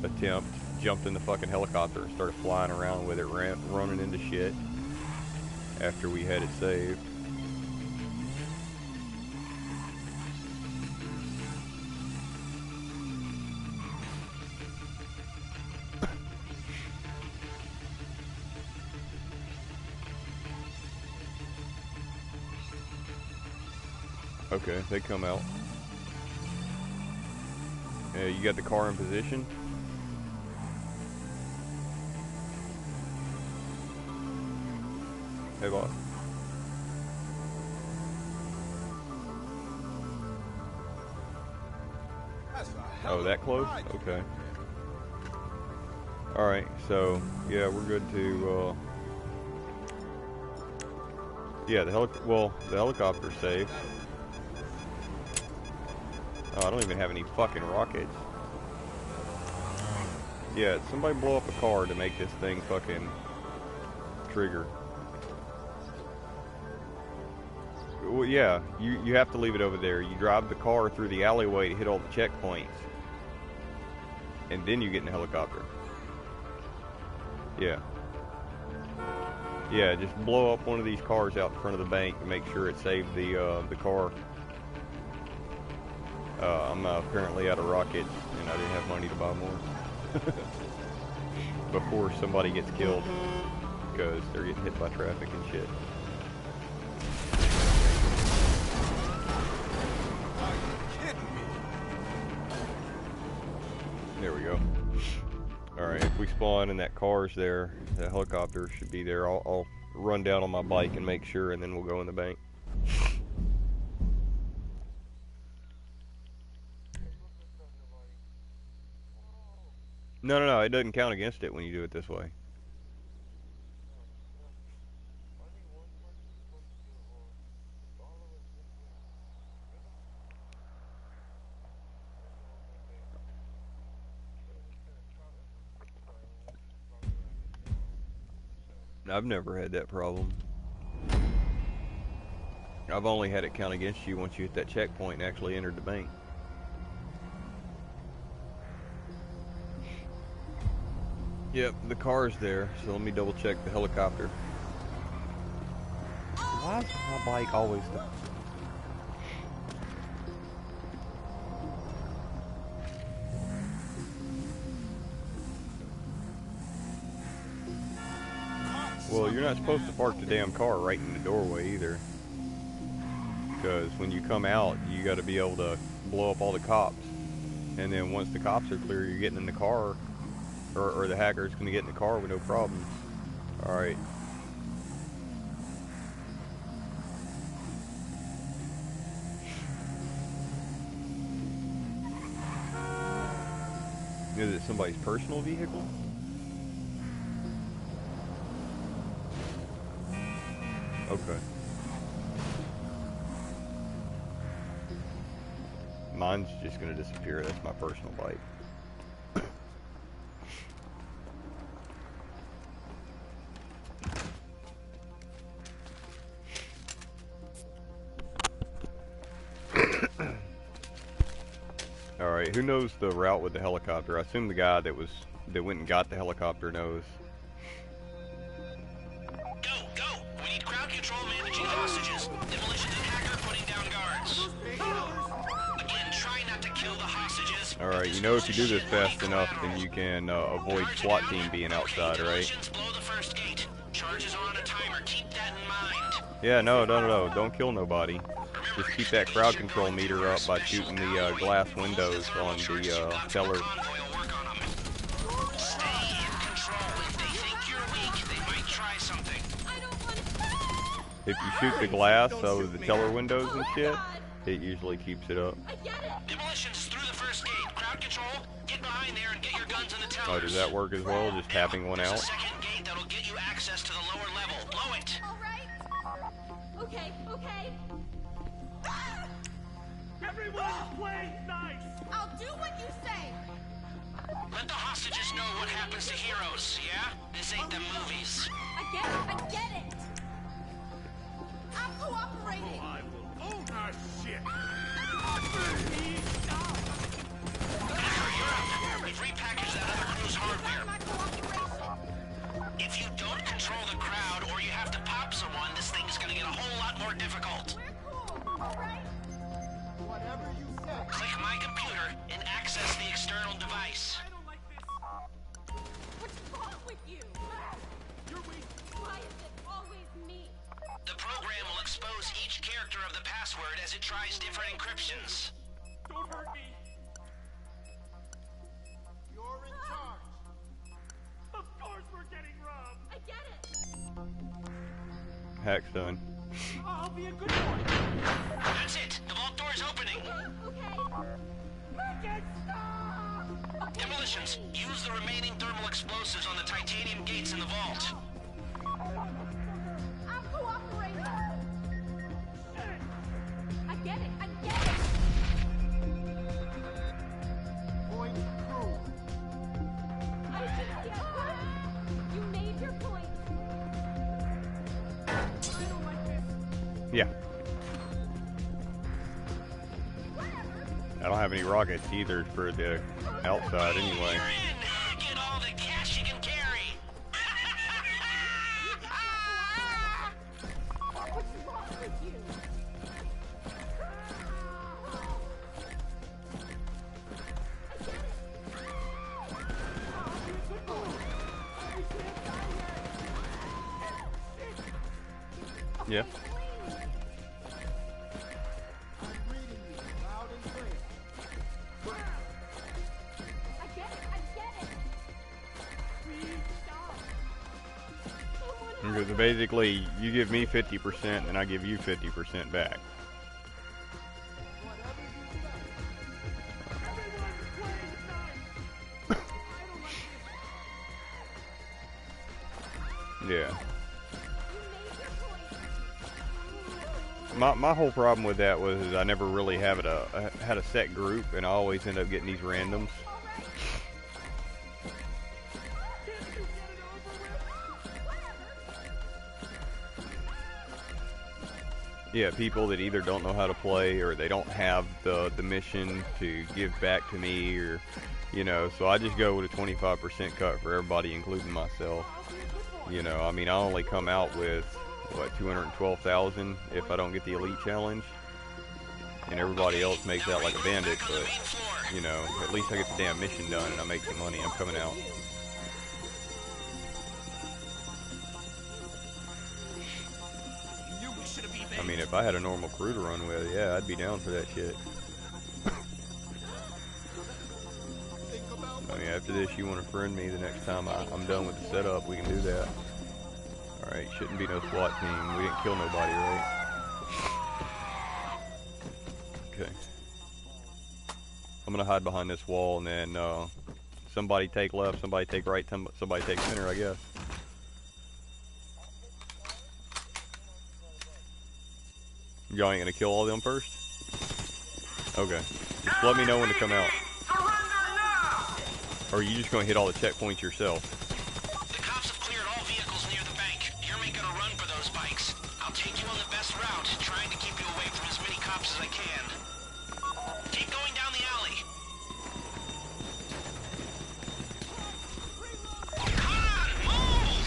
attempt, jumped in the fucking helicopter and started flying around with it, running into shit after we had it saved. Okay, they come out. You got the car in position? Hey, boss. Oh, that close? Okay. Alright, so, yeah, we're good to, yeah, the helicopter's safe. Oh, I don't even have any fucking rockets. Yeah, somebody blow up a car to make this thing fucking trigger. Well, yeah, you have to leave it over there. You drive the car through the alleyway to hit all the checkpoints. And then you get in the helicopter. Yeah. Yeah, just blow up one of these cars out in front of the bank to make sure it saved the car. I'm apparently out of rockets, and I didn't have money to buy more. Before somebody gets killed, because they're getting hit by traffic and shit. There we go. Alright, if we spawn and that car's there, the helicopter should be there. I'll run down on my bike and make sure, and then we'll go in the bank. No, it doesn't count against it when you do it this way. I've never had that problem. I've only had it count against you once you hit that checkpoint and actually entered the bank. Yep, the car's there, so let me double check the helicopter. Why is my bike always the... Well, you're not supposed to park the damn car right in the doorway either. Because when you come out, you got to be able to blow up all the cops. And then once the cops are clear, you're getting in the car, or the hacker's going to get in the car with no problem. Alright. Is it somebody's personal vehicle? Okay. Mine's just gonna disappear. That's my personal bike. Alright, who knows the route with the helicopter? I assume the guy that went and got the helicopter knows. Go! We need crowd control managing hostages. Demolition and hacker putting down guards. Again, try not to kill the hostages. Alright, you know if you do this fast enough, then you can avoid SWAT team being outside, right? Blow the first gate. Charges are on a timer. Keep that in mind. Yeah, no. Don't kill nobody. Just keep that crowd control meter up by shooting the glass windows on the teller. If you shoot the glass over the teller windows and shit, it usually keeps it up. Demolitions through the first gate. Crowd control. Get behind there and get your guns in the tellers. Oh, does that work as well? Just tapping one out? Second gate that'll get you access to the lower level. Blow it. All right. Okay. Everyone play nice! I'll do what you say. Let the hostages know what happens to heroes, yeah? This ain't the movies. I get it. I'm cooperating. I will own our shit! You're up. We've repackaged that other crew's hardware. My cooperation. If you don't control the crowd or you have to pop someone, this thing's gonna get a whole lot more difficult. We're cool. All right. Whatever you say. Click My Computer and access the external device. I don't like this. What's wrong with you? You're weak. Why is it always me? The program will expose each character of the password as it tries different encryptions. Don't hurt me. You're in charge. Of course we're getting robbed. I get it. Hack's done. I'll be a good boy. That's it. The vault door is opening. Okay. Make it stop! Demolitions. Use the remaining thermal explosives on the titanium gates in the vault. I'm cooperating. I get it. Point through. I just get what? You made your point. I don't like this. Yeah. I don't have any rockets either for the outside anyway. You're in. Get all the cash you can carry. What's wrong with you? Yeah. I'm reading you loud and clear. I get it. Please stop. Because basically, you give me 50% and I give you 50% back. Whatever you say. Everyone play nice. I don't like this. Yeah. You made your point. My whole problem with that was I never really had a set group, and I always end up getting these randoms. Can't you get it over with? Yeah, people that either don't know how to play or they don't have the mission to give back to me, or You know, so I just go with a 25% cut for everybody, including myself. You know, I mean, I only come out with, what, 212,000 if I don't get the elite challenge. And everybody else makes out like a bandit, but, you know, at least I get the damn mission done and I make some money. I'm coming out. I mean, if I had a normal crew to run with, yeah, I'd be down for that shit. I mean, after this, you want to friend me the next time I'm done with the setup, we can do that. Alright, shouldn't be no SWAT team. We didn't kill nobody, right? Okay. I'm gonna hide behind this wall and then somebody take left, somebody take right, somebody take center, I guess. Y'all ain't gonna kill all of them first? Okay. Just let me know when to come out. Or are you just gonna hit all the checkpoints yourself? The cops have cleared all vehicles near the bank. You're making a run for those bikes. I'll take you on the best route, trying to keep you away from as many cops as I can. Keep going down the alley. Come on, move!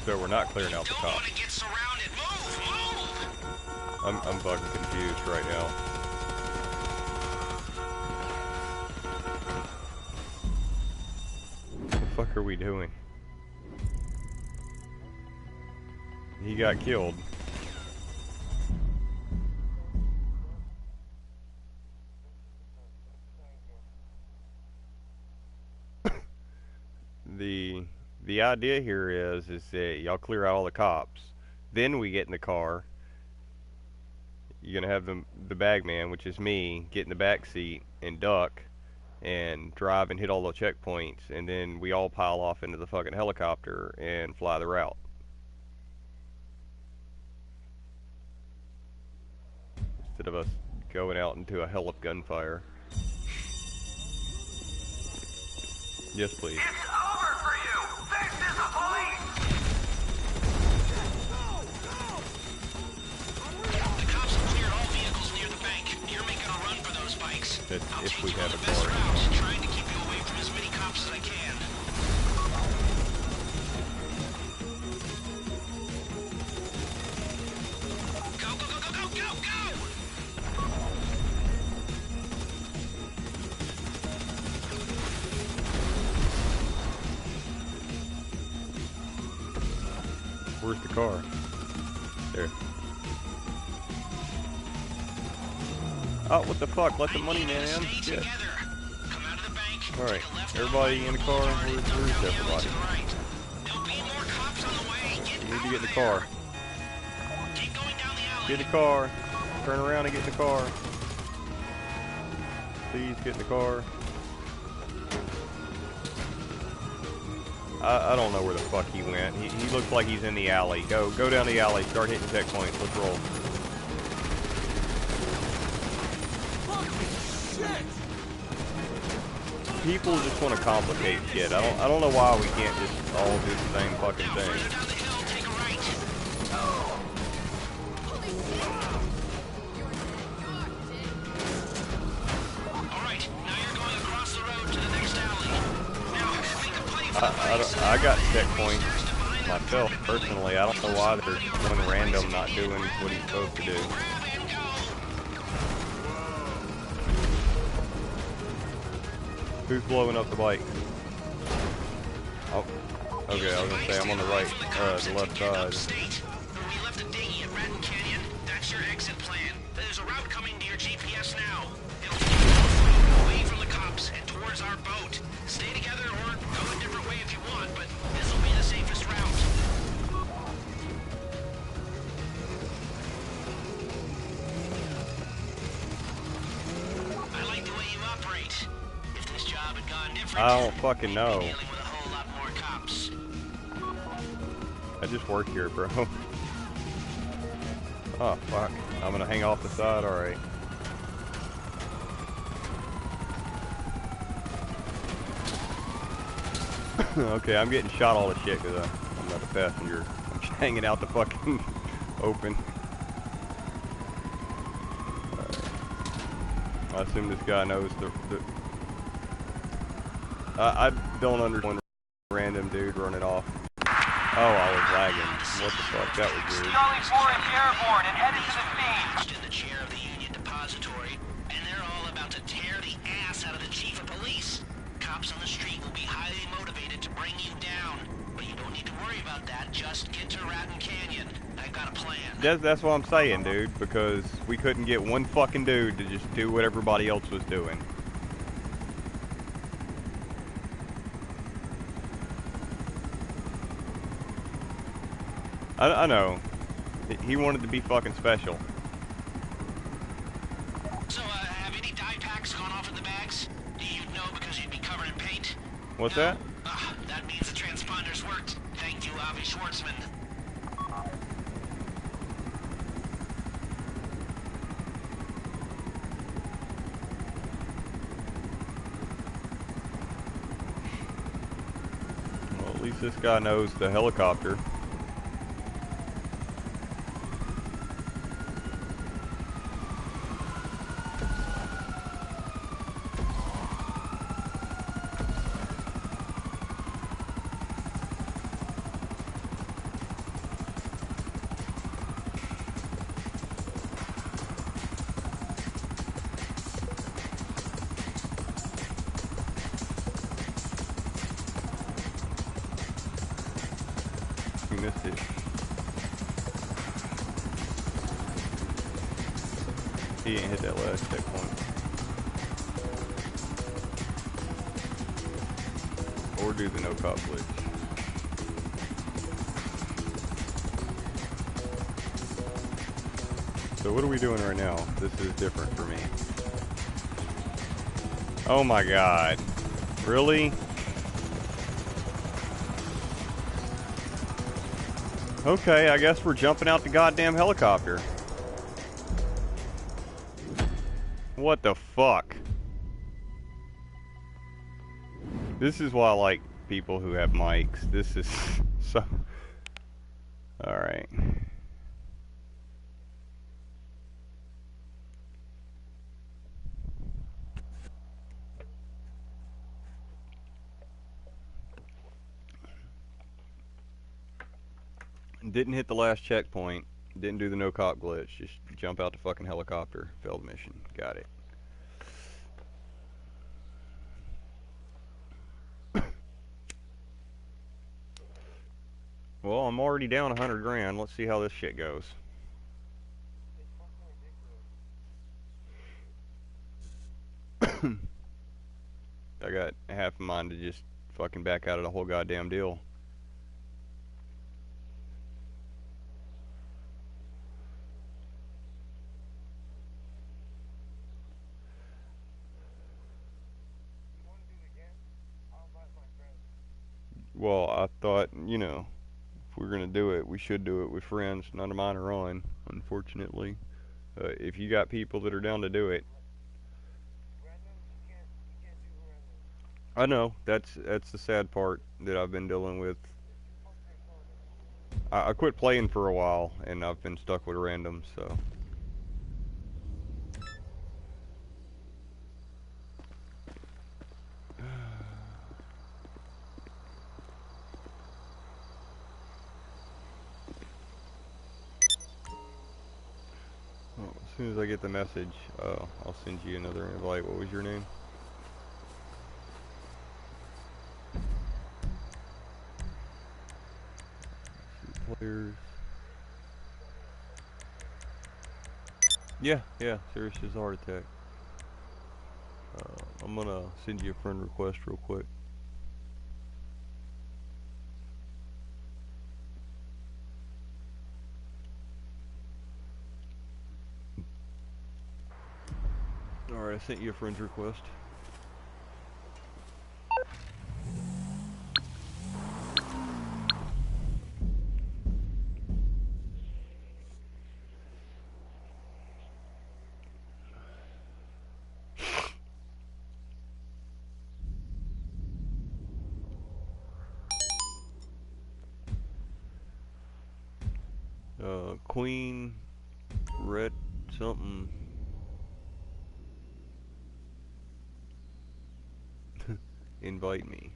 So we're not clearing out the Don't cops. want to get surrounded. Move, move! I'm fucking confused right now. What the fuck are we doing? He got killed. The idea here is that y'all clear out all the cops. Then we get in the car. You're gonna have the bag man, which is me, get in the back seat and duck and drive and hit all the checkpoints, and then we all pile off into the fucking helicopter and fly the route. Instead of us going out into a hell of gunfire. Yes, please. It's over for you! This is the police! The cops have cleared all vehicles near the bank. You're making a run for those bikes. That's I'll if take we you have on a the best car. route, trying to keep you away from as many cops as I can. Go, go, go, go, go, go, go! Where's the car? There. Oh, what the fuck? Let the money man in. Stay Shit. together. Come out of the bank. Alright, take a left everybody in the car. down the Where's alley everybody? to the right. There'll be more cops on the way. Get You need out to get in the of car. there. Keep going down the alley. Get in the car. Turn around and get in the car. Please get in the car. I don't know where the fuck he went. He looks like he's in the alley. Go down the alley. Start hitting checkpoints. Let's roll. People just want to complicate shit. I don't know why we can't just all do the same fucking Now further thing. down the hill, take a right. All right, now you're going across the road to the next alley. Now, make a play for the bikes. I got checkpoints myself personally. I don't know why there's one random not doing what he's supposed to do. Grab and go. Who's blowing up the bike? Oh, okay. I was gonna say I'm on the right, the left side. Upstate. We left the dinghy at Ratton Canyon. That's your exit plan. There's a route coming to your GPS now. It'll take you off-road, away from the cops and towards our boat. Stay together or go a different way if you want, but this will be the safest route. I like the way you operate. If this job had gone different, I don't fucking know. dealing with a whole lot more cops. I just work here, bro. Oh fuck! I'm gonna hang off the side. All right. Okay, I'm getting shot all the shit because I'm not a passenger. I'm just hanging out the fucking open. I assume this guy knows the I don't understand random dude running off. Oh, I was lagging. What the fuck? That was weird. Charlie 4 is airborne and headed to the scene. In the chair of the Union Depository, and they're all about to tear the ass out of the chief of police. Cops on the street will be highly motivated to bring you down, but you don't need to worry about that. Just get to Raton Canyon. I've got a plan. That's what I'm saying, dude, because we couldn't get one fucking dude to just do what everybody else was doing. I know. He wanted to be fucking special. So, have any dye packs gone off in the bags? You'd know because you'd be covered in paint. What's No? that? That means the transponders worked. Thank you, Avi Schwartzman. Well, at least this guy knows the helicopter. You missed it. He ain't hit that last checkpoint. Or do the no-cop glitch. So what are we doing right now? This is different for me. Oh my god. Really? Okay, I guess we're jumping out the goddamn helicopter. What the fuck? This is why I like people who have mics. This is so... Alright. Didn't hit the last checkpoint. Didn't do the no cop glitch. Just jump out the fucking helicopter. Failed mission. Got it. Well, I'm already down 100 grand. Let's see how this shit goes. I got half a mind to just fucking back out of the whole goddamn deal. Well, I thought, you know, if we're gonna do it, we should do it with friends. None of mine are on, unfortunately. If you got people that are down to do it, I know that's the sad part that I've been dealing with. I quit playing for a while, and I've been stuck with randoms, so. Well, as soon as I get the message, I'll send you another invite. What was your name? Players. Yeah, serious as a heart attack. I'm gonna send you a friend request real quick. Alright, I sent you a friend's request. Queen Red something. Invite me.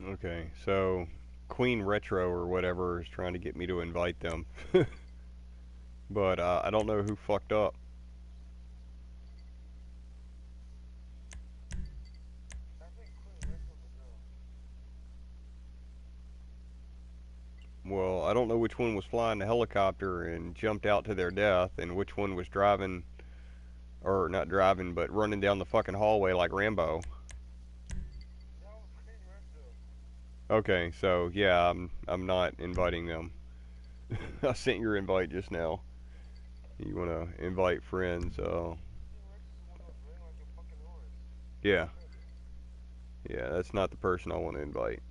Okay, so Queen Retro or whatever is trying to get me to invite them. But I don't know who fucked up. Well, I don't know which one was flying the helicopter and jumped out to their death, and which one was driving, or not driving, but running down the fucking hallway like Rambo. Okay, so yeah, I'm not inviting them. I sent your invite just now. You wanna invite friends? Yeah, yeah, that's not the person I want to invite.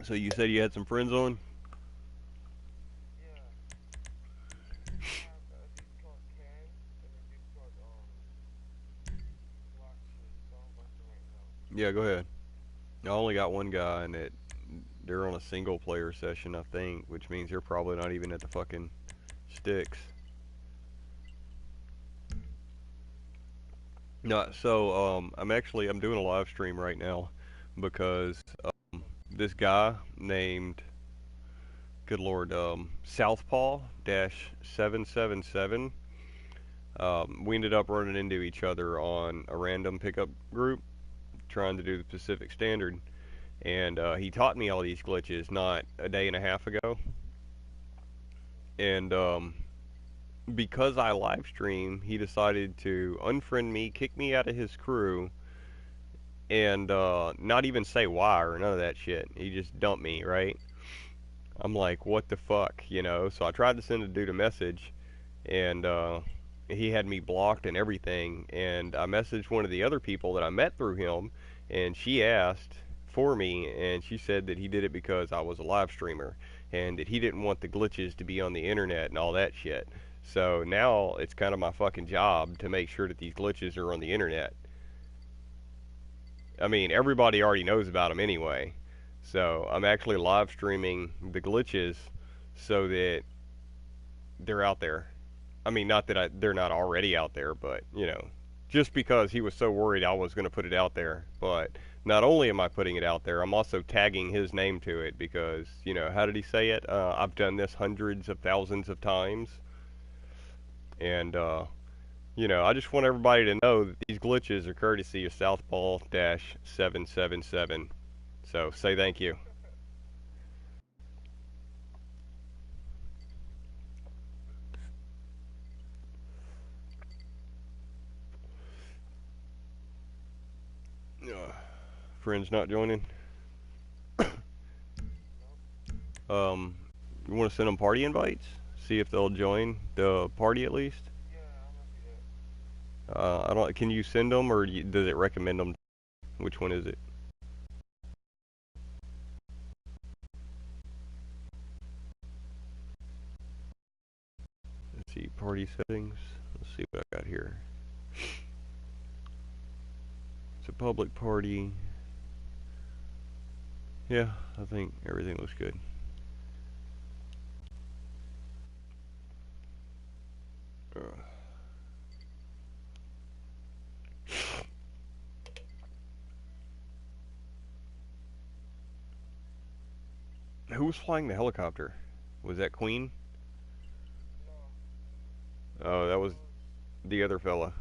So you said you had some friends on? Yeah, go ahead. I only got one guy, and they're on a single player session, I think, which means they're probably not even at the fucking sticks. No, so I'm doing a live stream right now because this guy named, good lord, Southpaw dash 777. We ended up running into each other on a random pickup group trying to do the Pacific Standard, and he taught me all these glitches not a day and a half ago, and because I live stream, he decided to unfriend me, kick me out of his crew, and not even say why or none of that shit. He just dumped me, right? I'm like, what the fuck, you know? So I tried to send a dude a message, and he had me blocked and everything. And I messaged one of the other people that I met through him, and she asked for me, and she said that he did it because I was a live streamer, and that he didn't want the glitches to be on the internet and all that shit. So now it's kind of my fucking job to make sure that these glitches are on the internet. I mean, everybody already knows about them anyway. So I'm actually live streaming the glitches so that they're out there. I mean, not that they're not already out there, but, you know, just because he was so worried I was going to put it out there. But not only am I putting it out there, I'm also tagging his name to it because, you know, how did he say it? I've done this hundreds of thousands of times. And, you know, I just want everybody to know that these glitches are courtesy of Southpaw 777. So say thank you. Friends not joining. Um, you want to send them party invites? See if they'll join the party at least. I don't. Can you send them, or does it recommend them? Which one is it? Let's see, party settings. Let's see what I got here. It's a public party. Yeah, I think everything looks good. Who was flying the helicopter? Was that Queen? Oh, that was the other fella.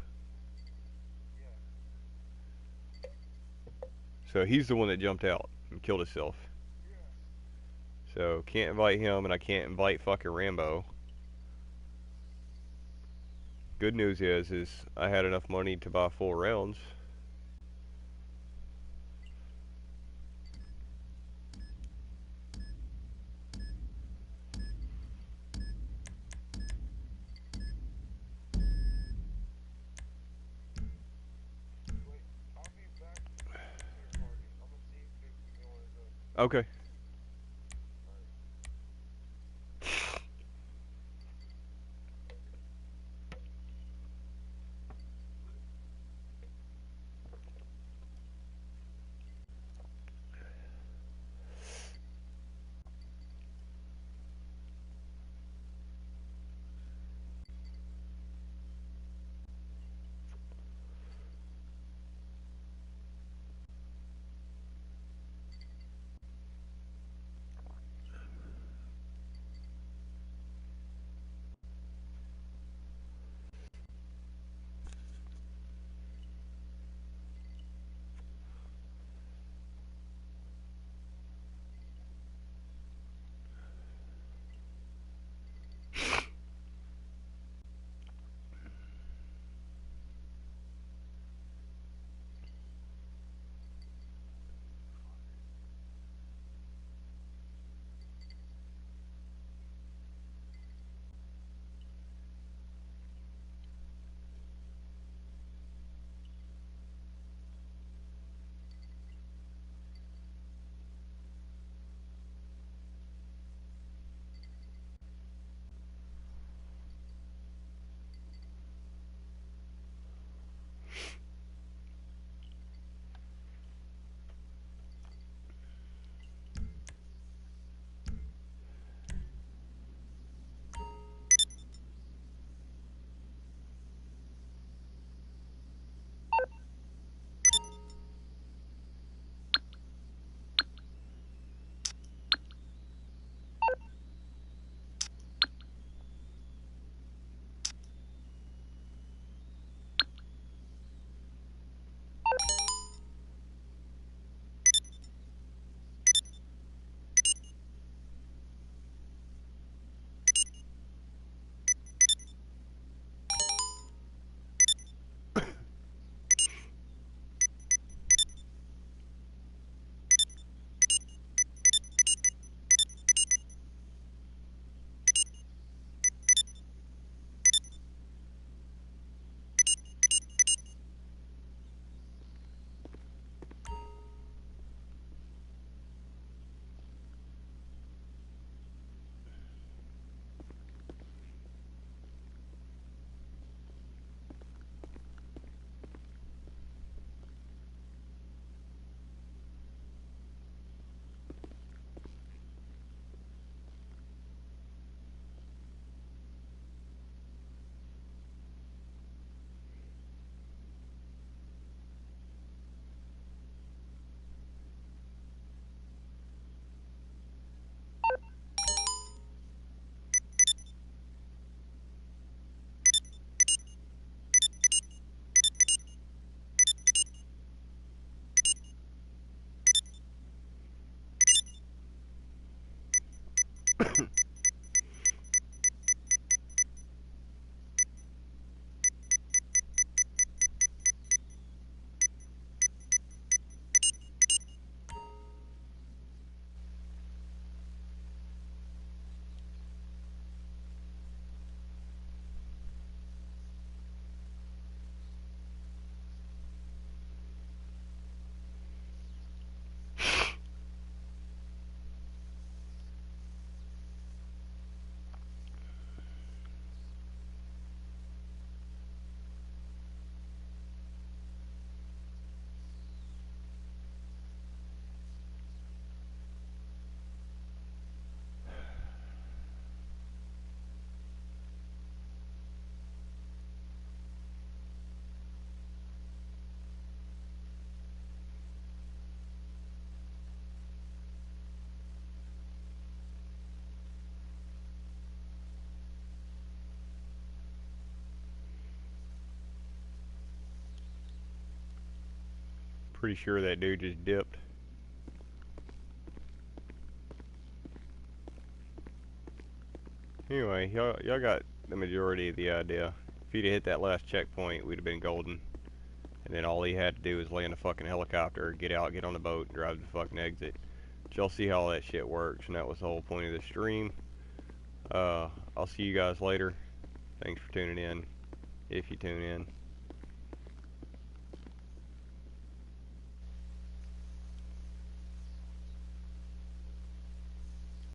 So he's the one that jumped out and killed himself. So can't invite him, and I can't invite fucking Rambo. Good news is I had enough money to buy 4 rounds. Okay. Pretty sure that dude just dipped. Anyway, y'all got the majority of the idea. If he'd have hit that last checkpoint, we'd have been golden. And then all he had to do was land a fucking helicopter, get out, get on the boat, and drive to the fucking exit. But y'all see how that shit works, and that was the whole point of the stream. I'll see you guys later. Thanks for tuning in, if you tune in.